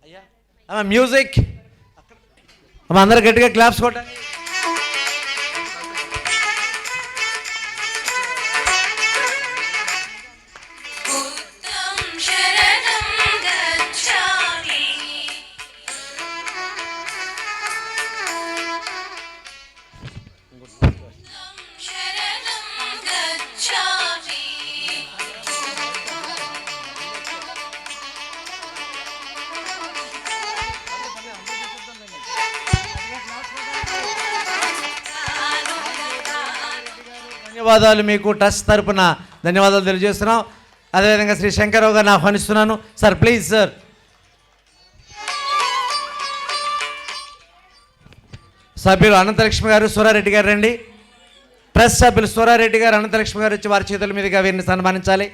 అయ్యా అమ్మా మ్యూజిక్ అమ్మ, అందరు గట్టిగా క్లాప్స్ కొట్టాలి. ధన్యవాదాలు, మీకు ట్రస్ట్ తరపున ధన్యవాదాలు తెలియజేస్తున్నాం. అదేవిధంగా శ్రీ శంకరరావు గారిని ఆహ్వానిస్తున్నాను. Sir please sir. సభ్యులు అనంతలక్ష్మి గారు, సూరారెడ్డి గారు రండి. ట్రస్ట్ సభ్యులు సూరారెడ్డి గారు, అనంతలక్ష్మి గారు వచ్చి వారి చేతుల మీదుగా వీరిని సన్మానించాలి.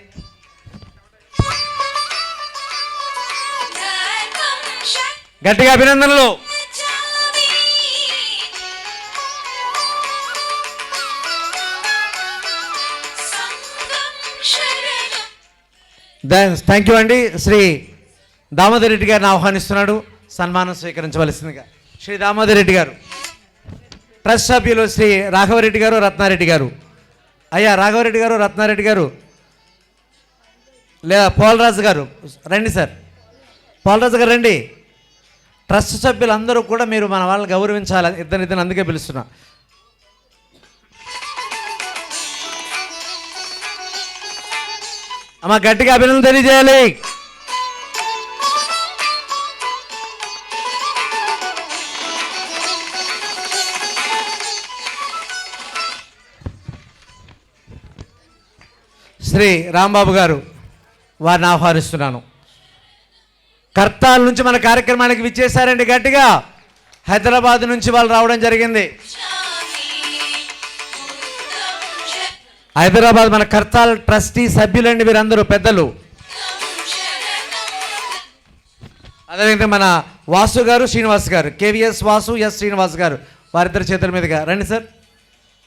గట్టిగా అభినందనలు. థ్యాంక్ యూ అండి. శ్రీ దామోదర్ రెడ్డి గారిని ఆహ్వానిస్తున్నాడు, సన్మానం స్వీకరించవలసిందిగా. శ్రీ దామోదర్ రెడ్డి గారు. ట్రస్ట్ సభ్యులు శ్రీ రాఘవరెడ్డి గారు, రత్నారెడ్డి గారు. అయ్యా రాఘవరెడ్డి గారు, రత్నారెడ్డి గారు, లేదా పోలరాజు గారు రండి సార్. పాలరాజు గారు రండి. ట్రస్ట్ సభ్యులందరూ కూడా మీరు మన వాళ్ళని గౌరవించాలి. ఇద్దరిని అందుకే పిలుస్తున్నా. అమ్మ గట్టిగా అభినందన తెలియజేయాలి. శ్రీ రాంబాబు గారు వారిని ఆహ్వానిస్తున్నాను. కర్తాల నుంచి మన కార్యక్రమానికి విచ్చేశారండి. గట్టిగా హైదరాబాద్ నుంచి వాళ్ళు రావడం జరిగింది. హైదరాబాద్ మన కర్తాల్ ట్రస్టీ సభ్యులండి వీరందరూ పెద్దలు. అదేవిధంగా మన వాసు గారు, శ్రీనివాస్ గారు, కేవీఎస్ వాసు, ఎస్ శ్రీనివాస్ గారు, వారిద్దరి చేతుల మీదుగా రండి సార్.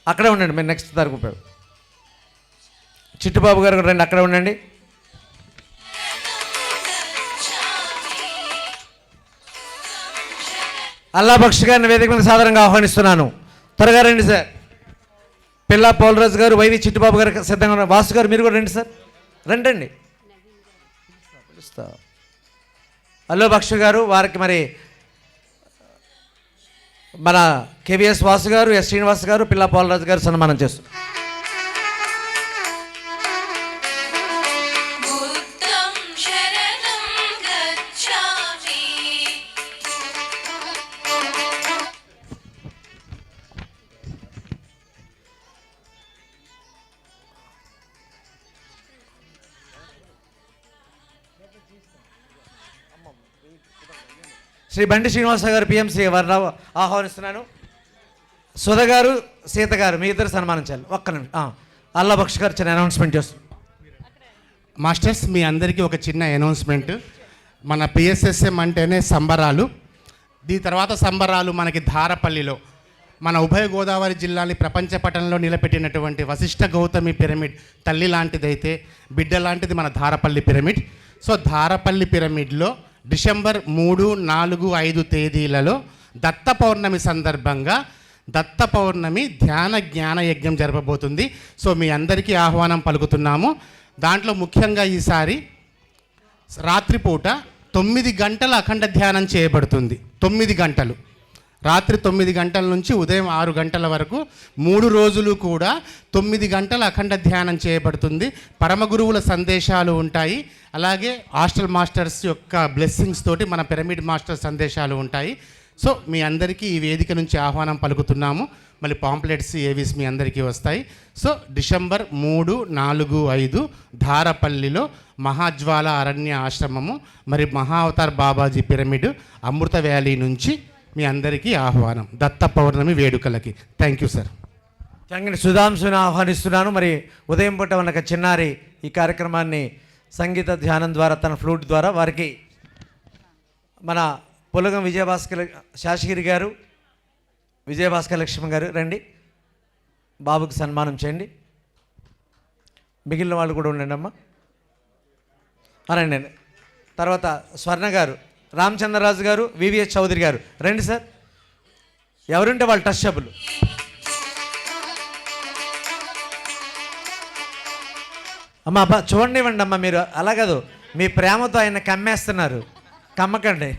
అక్కడే ఉండండి, మీరు నెక్స్ట్ తరపు. చిట్టుబాబు గారు కూడా రండి, అక్కడే ఉండండి. అల్లా బక్ష్ గారిని వేదిక మీద సాధారణంగా ఆహ్వానిస్తున్నాను. త్వరగా రండి సార్. పిల్ల పోలరాజు గారు, వైవి చిట్టుబాబు గారు సిద్ధంగా ఉన్నారు. వాసు గారు మీరు కూడా రండి సార్, రండి. అల్లు బక్ష్ గారు, వారికి మరి మన కేవీఎస్ వాసు గారు, ఎస్ శ్రీనివాస్ గారు, పిల్ల పోలరాజు గారు సన్మానం చేస్తారు. శ్రీ బండి శ్రీనివాస గారు పిఎంసీ వారిని ఆహ్వానిస్తున్నాను. సుధ గారు, సీత గారు మీ ఇద్దరు సన్మానించాలి. ఒక్క నిమిషం. అల్లా బక్ష్ గారు చిన్న అనౌన్స్మెంట్ చేస్తారు. మాస్టర్స్, మీ అందరికీ ఒక చిన్న అనౌన్స్మెంట్. మన పిఎస్ఎస్ఎం అంటేనే సంబరాలు. దీని తర్వాత సంబరాలు మనకి ధారపల్లిలో మన ఉభయ గోదావరి జిల్లాని ప్రపంచ పటంలో నిలబెట్టినటువంటి వశిష్ఠ గౌతమి పిరమిడ్ తల్లి లాంటిదైతే బిడ్డ లాంటిది మన ధారపల్లి పిరమిడ్. సో ధారపల్లి పిరమిడ్లో డిసెంబర్ 3, 4, 5 తేదీలలో దత్త పౌర్ణమి సందర్భంగా దత్త పౌర్ణమి ధ్యాన జ్ఞాన యజ్ఞం జరపబోతుంది. సో మీ అందరికీ ఆహ్వానం పలుకుతున్నాము. దాంట్లో ముఖ్యంగా ఈసారి రాత్రిపూట 9 గంటల అఖండ ధ్యానం చేయబడుతుంది. 9 గంటలు, రాత్రి 9 గంటల నుంచి ఉదయం 6 గంటల వరకు 3 రోజులు కూడా 9 గంటల అఖండ ధ్యానం చేయబడుతుంది. పరమ గురువుల సందేశాలు ఉంటాయి. అలాగే హాస్టల్ మాస్టర్స్ యొక్క బ్లెస్సింగ్స్ తోటి మన పిరమిడ్ మాస్టర్ సందేశాలు ఉంటాయి. సో మీ అందరికీ ఈ వేదిక నుంచి ఆహ్వానం పలుకుతున్నాము. మళ్ళీ పాంప్లెట్స్, ఏవీస్ మీ అందరికీ వస్తాయి. సో డిసెంబర్ 3, 4, 5 ధారపల్లిలో మహాజ్వాల అరణ్య ఆశ్రమము, మరి మహావతార్ బాబాజీ పిరమిడ్ అమృత వ్యాలీ నుంచి మీ అందరికీ ఆహ్వానం దత్త పౌర్ణమి వేడుకలకి. Thank you sir. చంగని సుధాంశుని ఆహ్వానిస్తున్నాను. మరి ఉదయం పూట ఉన్న చిన్నారి ఈ కార్యక్రమాన్ని సంగీత ధ్యానం ద్వారా, తన ఫ్లూట్ ద్వారా వారికి మన పులగం విజయభాస్కర్ శాషగిరి గారు, విజయభాస్కర్ లక్ష్మి గారు రండి, బాబుకి సన్మానం చేయండి. మిగిలిన వాళ్ళు కూడా ఉండండి అమ్మా. రండి. తర్వాత స్వర్ణ గారు, రామచంద్రరాజు గారు, వివిఎస్ చౌదరి గారు రండి సార్. ఎవరుంటే వాళ్ళు టచ్ సభ్యులు. అమ్మ అబ్బా చూడండివ్వండి అమ్మ, మీరు అలా కాదు, మీ ప్రేమతో ఆయన కమ్మేస్తున్నారు, కమ్మకండి.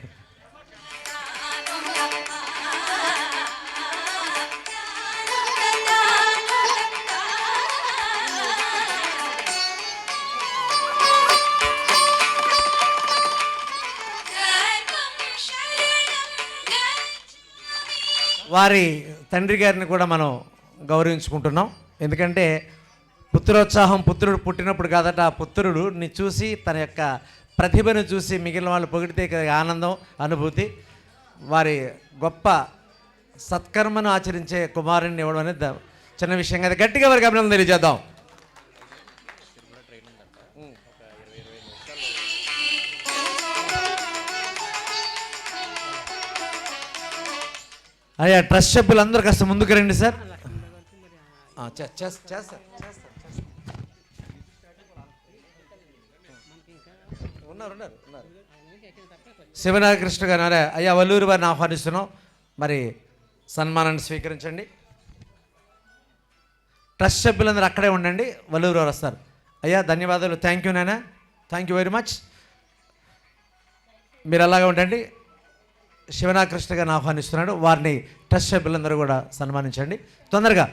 వారి తండ్రి గారిని కూడా మనం గౌరవించుకుంటున్నాం. ఎందుకంటే పుత్రోత్సాహం పుత్రుడు పుట్టినప్పుడు కాదట, ఆ పుత్రుడుని చూసి తన యొక్క ప్రతిభను చూసి మిగిలిన వాళ్ళు పొగిడితే ఆనందం, అనుభూతి. వారి గొప్ప సత్కర్మను ఆచరించే కుమారుని ఇవ్వడం అనేది చిన్న విషయం కదా. గట్టిగా వారికి అభినందన తెలియజేద్దాం. అయ్యా ట్రస్ట్ సభ్యులందరూ కాస్త ముందుకు రండి సార్. ఉన్నారు. శివనాగకృష్ణ గారు అయ్యా వల్లూరు వారిని ఆహ్వానిస్తున్నాం. మరి సన్మానాన్ని స్వీకరించండి. ట్రస్ట్ సభ్యులందరూ అక్కడే ఉండండి, వల్లూరు వారు వస్తారు. అయ్యా ధన్యవాదాలు. థ్యాంక్ యూ నాన్న, థ్యాంక్ యూ వెరీ మచ్. మీరు అలాగే ఉండండి. శివనాకృష్ణ గారిని ఆహ్వానిస్తున్నాడు. వారిని ట్రస్ట్ సభ్యులందరూ కూడా సన్మానించండి తొందరగా.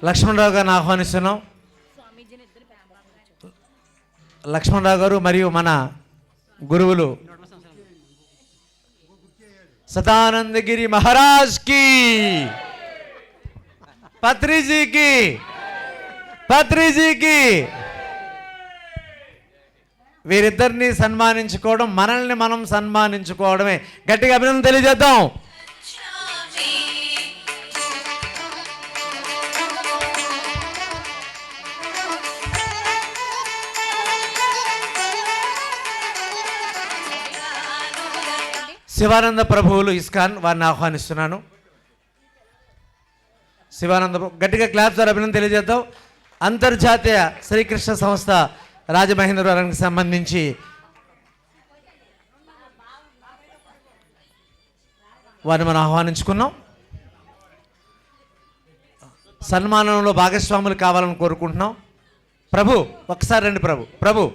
లక్ష్మణరావు గారిని ఆహ్వానిస్తున్నాం. లక్ష్మణరావు గారు మరియు మన గురువులు సదానందగిరి మహారాజ్ కి, పత్రిజీకి వీరిద్దరిని సన్మానించుకోవడం మనల్ని మనం సన్మానించుకోవడమే. గట్టిగా అభినందన తెలియజేద్దాం. శివానంద ప్రభువులు ఇస్కాన్ వారిని ఆహ్వానిస్తున్నాను. శివానంద గట్టిగా క్లాప్ ద్వారా అభినందన తెలియజేద్దాం. అంతర్జాతీయ శ్రీకృష్ణ సంస్థ రాజమహేంద్రవరానికి సంబంధించి వారిని మనం ఆహ్వానించుకున్నాం. సన్మానంలో భాగస్వాములు కావాలని కోరుకుంటున్నాం. ప్రభు ఒకసారి రండి. ప్రభు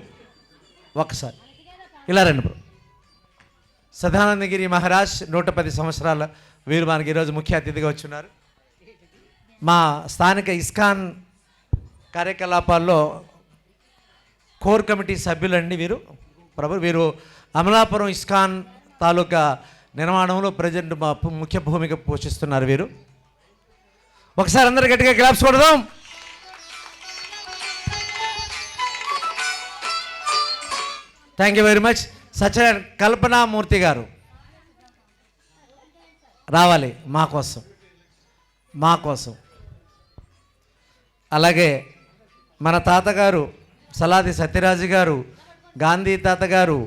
ఒకసారి ఇలా రండి. ప్రభు సదానందగిరి మహారాజ్ 110 సంవత్సరాల వీరు మనకి ఈరోజు ముఖ్య అతిథిగా వచ్చున్నారు. మా స్థానిక ఇస్కాన్ కార్యకలాపాల్లో కోర్ కమిటీ సభ్యులండి వీరు. వీరు అమలాపురం ఇస్కాన్ తాలూకా నిర్మాణంలో ప్రజెంట్ మా ముఖ్య భూమిక పోషిస్తున్నారు వీరు. ఒకసారి అందరు గట్టిగా క్లాప్స్ కొడదాం. Thank you very much. Satyanarayana Kalpanamurthy garu రావాలి మా కోసం. అలాగే మన తాతగారు సలాది సత్యరాజు గారు, గాంధీ తాతగారు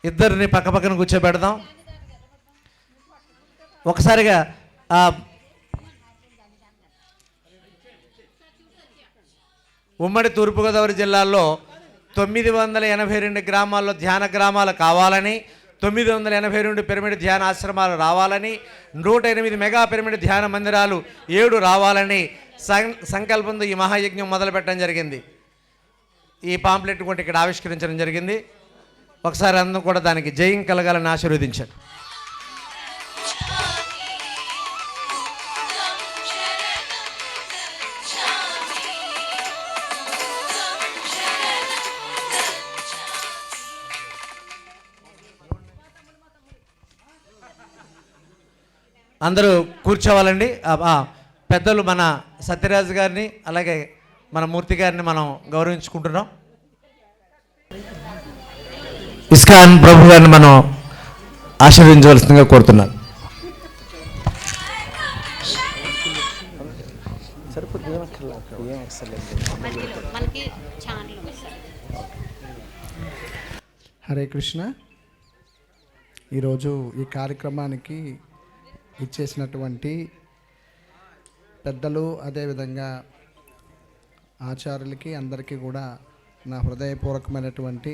ఇద్దరిని పక్కపక్కన కూర్చోబెడదాం. ఒకసారిగా ఉమ్మడి తూర్పుగోదావరి జిల్లాలో 982 గ్రామాల్లో ధ్యాన గ్రామాలు కావాలని, 982 పిరమిడ్ ధ్యాన ఆశ్రమాలు రావాలని, 108 మెగా పిరమిడ్ ధ్యాన మందిరాలు 7 రావాలని సంకల్పంతో ఈ మహాయజ్ఞం మొదలుపెట్టడం జరిగింది. ఈ పాంప్లెట్ కూడా ఇక్కడ ఆవిష్కరించడం జరిగింది. ఒకసారి అందరూ కూడా దానికి జయం కలగాలని ఆశీర్వదించండి. అందరూ కూర్చోవాలండి. పెద్దలు మన సత్యరాజు గారిని అలాగే మన మూర్తి గారిని మనం గౌరవించుకుంటున్నాం. ఇస్కాన్ ప్రభు గారిని మనం ఆశీర్వదించవలసిందిగా కోరుతున్నాను. హరే కృష్ణ. ఈరోజు ఈ కార్యక్రమానికి ఇచ్చేసినటువంటి పెద్దలు అదేవిధంగా ఆచార్యులకి అందరికీ కూడా నా హృదయపూర్వకమైనటువంటి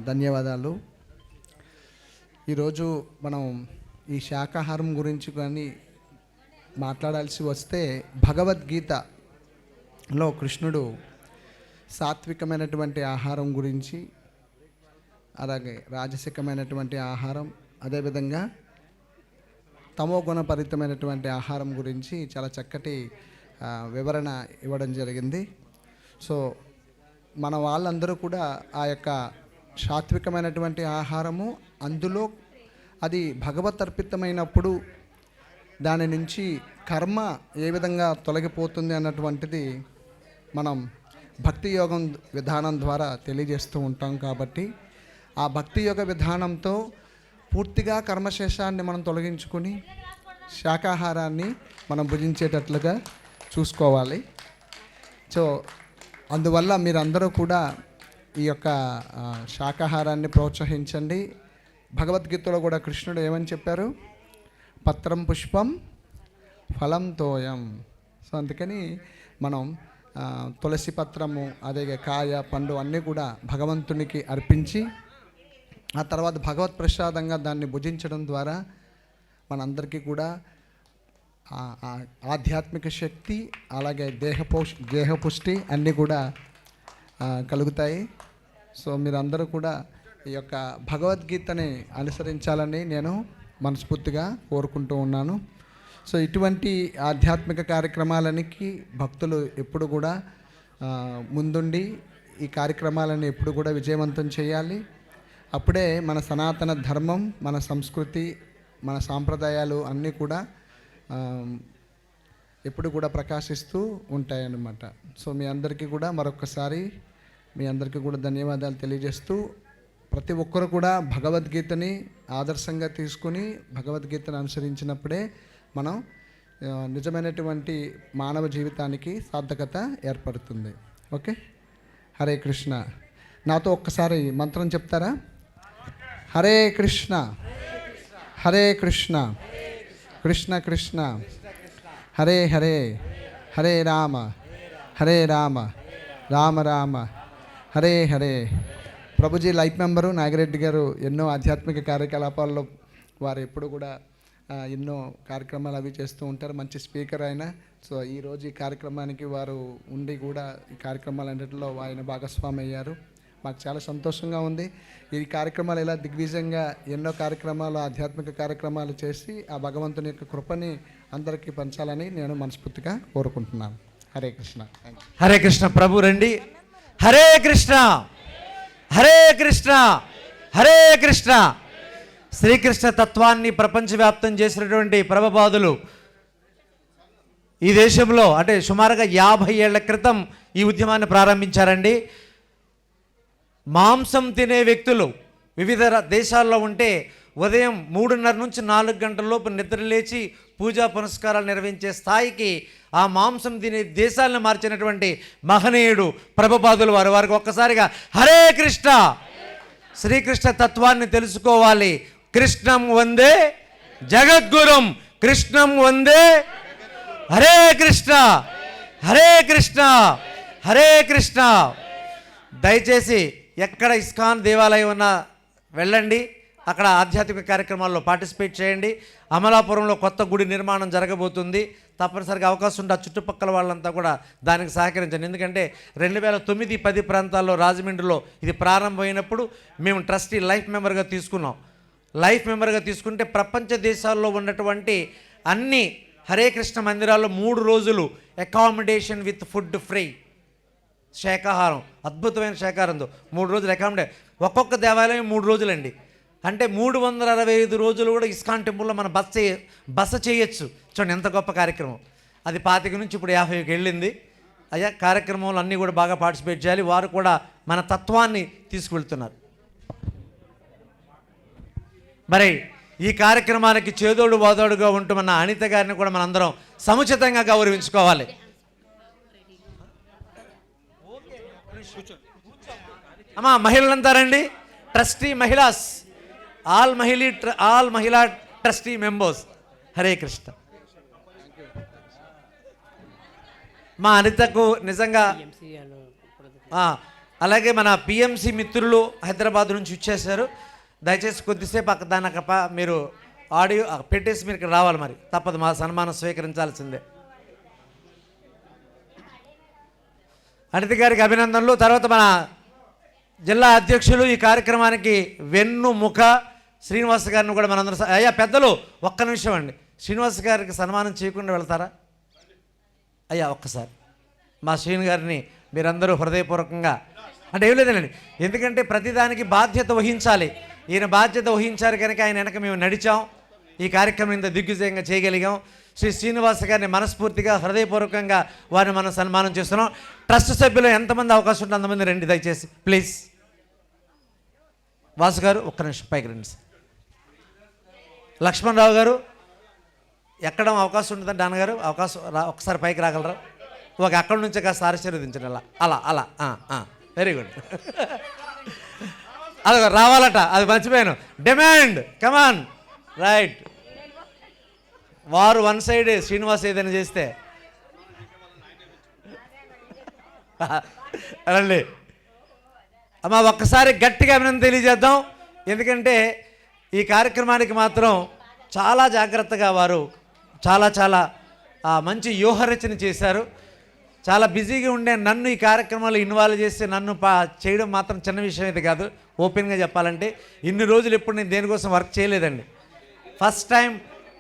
ధన్యవాదాలు. ఈరోజు మనం ఈ శాకాహారం గురించి కానీ మాట్లాడాల్సి వస్తే భగవద్గీతలో కృష్ణుడు సాత్వికమైనటువంటి ఆహారం గురించి, అలాగే రాజసికమైనటువంటి ఆహారం, అదేవిధంగా తమో గుణపరితమైనటువంటి ఆహారం గురించి చాలా చక్కటి వివరణ ఇవ్వడం జరిగింది. సో మన వాళ్ళందరూ కూడా ఆ యొక్క సాత్వికమైనటువంటి ఆహారము, అందులో అది భగవత్ అర్పితమైనప్పుడు దాని నుంచి కర్మ ఏ విధంగా తొలగిపోతుంది అన్నటువంటిది మనం భక్తి యోగం విధానం ద్వారా తెలియజేస్తూ ఉంటాం. కాబట్టి ఆ భక్తి యోగ విధానంతో పూర్తిగా కర్మశేషాన్ని మనం తొలగించుకొని శాకాహారాన్ని మనం భుజించేటట్లుగా చూసుకోవాలి. సో అందువల్ల మీరందరూ కూడా ఈ యొక్క శాకాహారాన్ని ప్రోత్సహించండి. భగవద్గీతలో కూడా కృష్ణుడు ఏమని చెప్పారు? పత్రం పుష్పం ఫలం తోయం. సో అందుకని మనం తులసి పత్రము, అదే కాయ పండు అన్నీ కూడా భగవంతునికి అర్పించి ఆ తర్వాత భగవత్ ప్రసాదంగా దాన్ని భుజించడం ద్వారా మనందరికీ కూడా ఆధ్యాత్మిక శక్తి అలాగే దేహపుష్టి అన్నీ కూడా కలుగుతాయి. సో మీరందరూ కూడా ఈ యొక్క భగవద్గీతని అనుసరించాలని నేను మనస్ఫూర్తిగా కోరుకుంటూ ఉన్నాను. సో ఇటువంటి ఆధ్యాత్మిక కార్యక్రమాలకి భక్తులు ఎప్పుడు కూడా ముందుండి ఈ కార్యక్రమాలను ఎప్పుడు కూడా విజయవంతం చేయాలి. అప్పుడే మన సనాతన ధర్మం, మన సంస్కృతి, మన సాంప్రదాయాలు అన్నీ కూడా ఎప్పుడు కూడా ప్రకాశిస్తూ ఉంటాయన్నమాట. సో మీ అందరికీ కూడా మరొకసారి మీ అందరికీ కూడా ధన్యవాదాలు తెలియజేస్తూ, ప్రతి ఒక్కరు కూడా భగవద్గీతని ఆదర్శంగా తీసుకుని భగవద్గీతను అనుసరించినప్పుడే మనం నిజమైనటువంటి మానవ జీవితానికి సార్థకత ఏర్పడుతుంది. ఓకే, హరే కృష్ణ. నాతో ఒక్కసారి మంత్రం చెప్తారా? హరే కృష్ణ హరే కృష్ణ కృష్ణ కృష్ణ హరే హరే, హరే రామ హరే రామ రామ రామ హరే హరే. ప్రభుజీ లైఫ్ మెంబరు నాగిరెడ్డి గారు ఎన్నో ఆధ్యాత్మిక కార్యకలాపాల్లో వారు ఎప్పుడు కూడా ఎన్నో కార్యక్రమాలు అవి చేస్తూ ఉంటారు. మంచి స్పీకర్ ఆయన. సో ఈరోజు ఈ కార్యక్రమానికి వారు ఉండి కూడా ఈ కార్యక్రమాలన్నింటిలో ఆయన భాగస్వామి అయ్యారు. మాకు చాలా సంతోషంగా ఉంది. ఈ కార్యక్రమాలు ఇలా దిగ్విజయంగా ఎన్నో కార్యక్రమాలు, ఆధ్యాత్మిక కార్యక్రమాలు చేసి ఆ భగవంతుని యొక్క కృపని అందరికీ పంచాలని నేను మనస్ఫూర్తిగా కోరుకుంటున్నాను. హరే కృష్ణ. హరే కృష్ణ. ప్రభు రండి. హరే కృష్ణ హరే కృష్ణ హరే కృష్ణ. శ్రీకృష్ణ తత్వాన్ని ప్రపంచవ్యాప్తం చేసినటువంటి ప్రభుపాదులు ఈ దేశంలో అంటే సుమారుగా 50 ఏళ్ల క్రితం ఈ ఉద్యమాన్ని ప్రారంభించారండి. మాంసం తినే వ్యక్తులు వివిధ దేశాల్లో ఉంటే ఉదయం 3:30 నుంచి 4 గంటల లోపు నిద్రలేచి పూజా పునస్కారాలు నిర్వహించే స్థాయికి ఆ మాంసం తినే దేశాలను మార్చినటువంటి మహనీయుడు ప్రభుపాదులు వారు. వారికి ఒక్కసారిగా హరే కృష్ణ. శ్రీకృష్ణ తత్వాన్ని తెలుసుకోవాలి. కృష్ణం వందే జగద్గురుం, కృష్ణం వందే. హరే కృష్ణ హరే కృష్ణ హరే కృష్ణ. దయచేసి ఎక్కడ ఇస్కాన్ దేవాలయం ఉన్నా వెళ్ళండి, అక్కడ ఆధ్యాత్మిక కార్యక్రమాల్లో పార్టిసిపేట్ చేయండి. అమలాపురంలో కొత్త గుడి నిర్మాణం జరగబోతుంది. తప్పనిసరిగా అవకాశం ఉంటే ఆ చుట్టుపక్కల వాళ్ళంతా కూడా దానికి సహకరించండి. ఎందుకంటే 2009-10 ప్రాంతాల్లో రాజమండ్రిలో ఇది ప్రారంభమైనప్పుడు మేము ట్రస్టీ లైఫ్ మెంబర్గా తీసుకున్నాం. లైఫ్ మెంబర్గా తీసుకుంటే ప్రపంచ దేశాల్లో ఉన్నటువంటి అన్ని హరే కృష్ణ మందిరాల్లో 3 రోజులు అకామిడేషన్ విత్ ఫుడ్ ఫ్రీ, శాకాహారం, అద్భుతమైన శాకాహారంతో 3 రోజులు అకామిడేషన్. ఒక్కొక్క దేవాలయం 3 రోజులండి. అంటే 365 రోజులు కూడా ఇస్కాన్ టెంపుల్లో మనం బస చేయొచ్చు. చూడండి ఎంత గొప్ప కార్యక్రమం. అది 25 నుంచి ఇప్పుడు 50కి వెళ్ళింది. అయ్యా కార్యక్రమంలో అన్నీ కూడా బాగా పార్టిసిపేట్ చేయాలి. వారు కూడా మన తత్వాన్ని తీసుకువెళ్తున్నారు. మరి ఈ కార్యక్రమానికి చేదోడు వాదోడుగా ఉంటూ మన అనిత గారిని కూడా మనందరం సముచితంగా గౌరవించుకోవాలి. అమ్మా మహిళలంతా రండి. ట్రస్టీ మహిళాస్, ఆల్ మహిళా ట్రస్టీ మెంబర్స్. హరే కృష్ణ. మా అనితకు నిజంగా అలాగే మన పిఎంసి మిత్రులు హైదరాబాద్ నుంచి ఇచ్చేశారు. దయచేసి కొద్దిసేపు మీరు ఆడియో పెట్టేసి మీరు ఇక్కడ రావాలి. మరి తప్పదు, మా సన్మానం స్వీకరించాల్సిందే. అనిత గారికి అభినందనలు. తర్వాత మన జిల్లా అధ్యక్షులు ఈ కార్యక్రమానికి వెన్నుముక శ్రీనివాస్ గారిని కూడా మనందరం. అయ్యా పెద్దలు ఒక్క నిమిషం అండి, శ్రీనివాస్ గారికి సన్మానం చేయకుండా వెళ్తారా? అయ్యా ఒక్కసారి మా శ్రీని గారిని మీరందరూ హృదయపూర్వకంగా, అంటే ఏం లేదండి, ఎందుకంటే ప్రతిదానికి బాధ్యత వహించాలి. ఈయన బాధ్యత వహించారు కనుక ఆయన వెనక మేము నడిచాం, ఈ కార్యక్రమం ఇంత దిగ్విజయంగా చేయగలిగాం. శ్రీ శ్రీనివాస్ గారిని మనస్ఫూర్తిగా హృదయపూర్వకంగా వారిని మనం సన్మానం చేస్తున్నాం. ట్రస్ట్ సభ్యులు ఎంతమంది అవకాశం ఉంటే అంతమంది రండి దయచేసి ప్లీజ్. వాసు గారు ఒక్క నిమిషం పైకి రండి. లక్ష్మణరావు గారు ఎక్కడం అవకాశం ఉంటుందండి. నాన్నగారు అవకాశం ఒక్కసారి పైకి రాగలరా? ఒక అక్కడి నుంచి కాస్త ఆశీర్వదించండి. అలా అలా అలా వెరీ గుడ్. అదిగో రావాలట, అది మర్చిపోయాను. డిమాండ్ కమాన్ రైట్. వారు వన్ సైడ్, శ్రీనివాస్ ఏదైనా చేస్తే రండి అమ్మ, ఒక్కసారి గట్టిగా అభినందన తెలియజేద్దాం. ఎందుకంటే ఈ కార్యక్రమానికి మాత్రం చాలా జాగ్రత్తగా వారు చాలా మంచి వ్యూహరచన చేశారు. చాలా బిజీగా ఉండే నన్ను ఈ కార్యక్రమంలో ఇన్వాల్వ్ చేసి నన్ను చేయడం మాత్రం చిన్న విషయం అయితే కాదు. ఓపెన్గా చెప్పాలంటే ఇన్ని రోజులు ఎప్పుడు నేను దేనికోసం వర్క్ చేయలేదండి. ఫస్ట్ టైం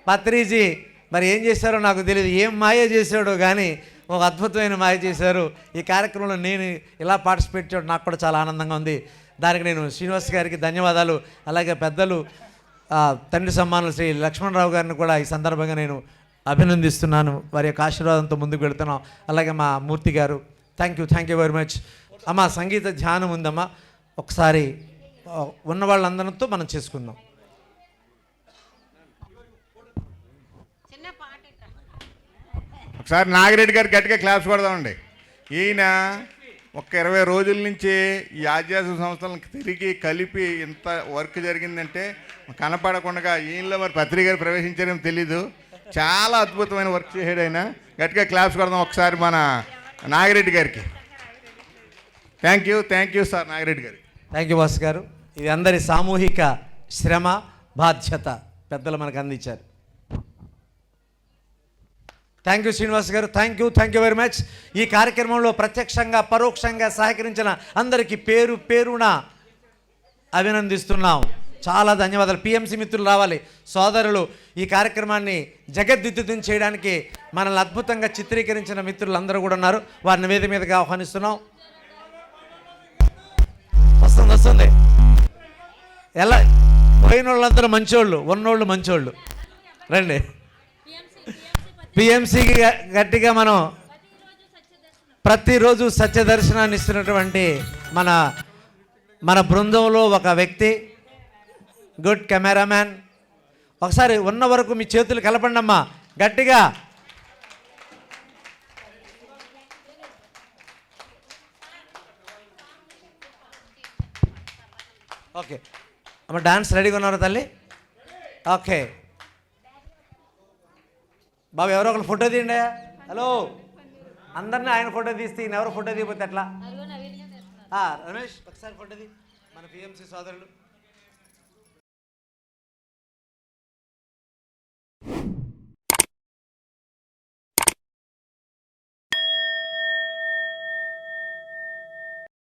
పత్రిజీ మరి ఏం చేశారో నాకు తెలియదు, ఏం మాయ చేశాడో కానీ ఒక అద్భుతమైన మాయ చేశారు. ఈ కార్యక్రమంలో నేను ఇలా పార్టిసిపేట్ చేయడం నాకు కూడా చాలా ఆనందంగా ఉంది. దానికి నేను శ్రీనివాస్ గారికి ధన్యవాదాలు. అలాగే పెద్దలు తండ్రి సమ్మానులు శ్రీ లక్ష్మణరావు గారిని కూడా ఈ సందర్భంగా నేను అభినందిస్తున్నాను. వారి యొక్క ఆశీర్వాదంతో ముందుకు వెళుతున్నాం. అలాగే మా మూర్తి గారు థ్యాంక్ యూ వెరీ మచ్. అమ్మ సంగీత ధ్యానం ఉందమ్మా, ఒకసారి ఉన్న వాళ్ళందరితో మనం చేసుకుందాం. ఒకసారి నాగిరెడ్డి గారు గట్టిగా క్లాప్స్ కొడదామండి. ఈయన ఒక 20 రోజుల నుంచి ఈ ఆధ్యాత్మిక సంస్థలను తిరిగి కలిపి ఇంత వర్క్ జరిగిందంటే కనపడకుండా ఈయనలో మరి పత్రిక గారు ప్రవేశించారేమో తెలీదు. చాలా అద్భుతమైన వర్క్ చేసాడు ఆయన. గట్టిగా క్లాప్స్ కొడదాం ఒకసారి మన నాగిరెడ్డి గారికి. థ్యాంక్ యూ సార్ నాగిరెడ్డి గారు. థ్యాంక్ యూ బాస్ గారు. ఇది అందరి సామూహిక శ్రమ బాధ్యత పెద్దలు మనకు అందించారు. థ్యాంక్ యూ శ్రీనివాస్ గారు. Thank you very much. ఈ కార్యక్రమంలో ప్రత్యక్షంగా పరోక్షంగా సహకరించిన అందరికీ పేరు పేరున అభినందిస్తున్నాం. చాలా ధన్యవాదాలు. పిఎంసి మిత్రులు రావాలి, సోదరులు ఈ కార్యక్రమాన్ని జగద్విద్యుతం చేయడానికి మనల్ని అద్భుతంగా చిత్రీకరించిన మిత్రులు అందరూ కూడా ఉన్నారు. వారిని వేదిక మీదగా ఆహ్వానిస్తున్నాం. వస్తుంది ఎలా పోయిన వాళ్ళందరూ మంచోళ్ళు, ఉన్నోళ్ళు మంచోళ్ళు. రండి పిఎంసికి గట్టిగా మనం ప్రతిరోజు సత్యదర్శనాన్ని ఇస్తున్నటువంటి మన బృందంలో ఒక వ్యక్తి, గుడ్ కెమెరామ్యాన్. ఒకసారి ఉన్న వరకు మీ చేతులు కలపండి అమ్మా గట్టిగా. ఓకే అమ్మ, డాన్స్ రెడీగా ఉన్నారు తల్లి? ఓకే బాబు, ఎవరో ఒకరు ఫోటో తీయండి. హలో, అందరినీ ఆయన ఫోటో తీస్తే ఈయన ఎవరు ఫోటో తీయకపోతే ఎట్లా? రమేష్ ఒకసారి ఫోటో తీ, మన పిఎంసి సోదరులు.